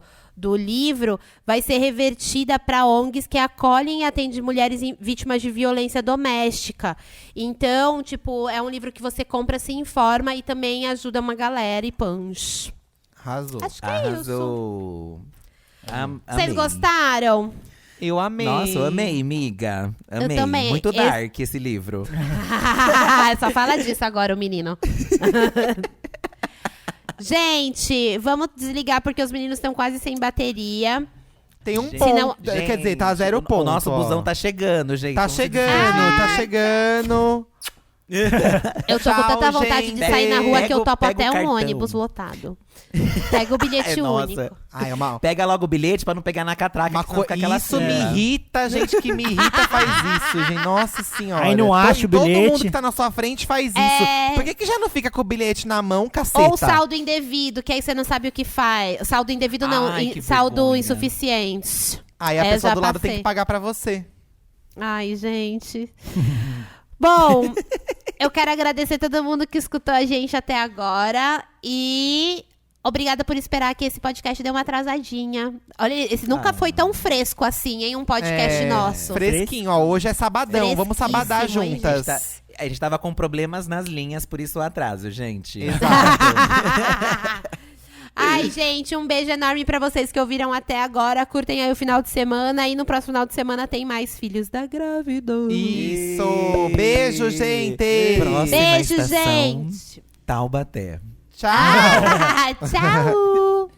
livro vai ser revertida para ONGs que acolhem e atendem mulheres vítimas de violência doméstica. Então, tipo, é um livro que você compra, se informa e também ajuda uma galera e punch. Arrasou. Acho que é isso. Arrasou. Vocês Amei. gostaram? Eu amei. Nossa, eu amei, amiga. Amei. também. Muito dark esse livro. Só fala disso agora, o menino. Gente, vamos desligar porque os meninos estão quase sem bateria. Tem um Gente, ponto. Quer dizer, tá 0 ponto. O nosso ó. busão tá chegando, gente. Tá Vamos se chegando, tá chegando. Eu tô com Tchau, tanta vontade de gente. sair na rua que eu topo Pega o até um cartão. ônibus lotado. Pega o bilhete Nossa. único. Ai, é uma Pega logo o bilhete pra não pegar na catraca. Uma que senão fica aquela isso me cena. irrita, gente que me irrita faz isso, gente. Nossa senhora. Aí não acha o Todo bilhete. mundo que tá na sua frente faz isso. É. Por que já não fica com o bilhete na mão, caceta? Ou saldo indevido, que aí você não sabe o que faz. Saldo indevido não, Ai, que saldo vergonha. insuficiente. Aí a É, pessoa já do lado tem passei. que pagar pra você. Ai, gente. Bom, eu quero agradecer todo mundo que escutou a gente até agora. E obrigada por esperar que esse podcast dê uma atrasadinha. Olha, esse nunca foi tão fresco assim, hein? Um podcast É, nosso. Fresquinho, ó. Hoje é sabadão. Vamos sabadar Fresquíssimo, hein, juntas. A gente tava com problemas nas linhas, por isso o atraso, gente. Ai, gente, um beijo enorme pra vocês que ouviram até agora. Curtem aí o final de semana. E no próximo final de semana tem mais Filhos da Grávida. Isso. Beijo, gente. Próxima Beijo, estação, gente. Taubaté. Tchau. Tchau.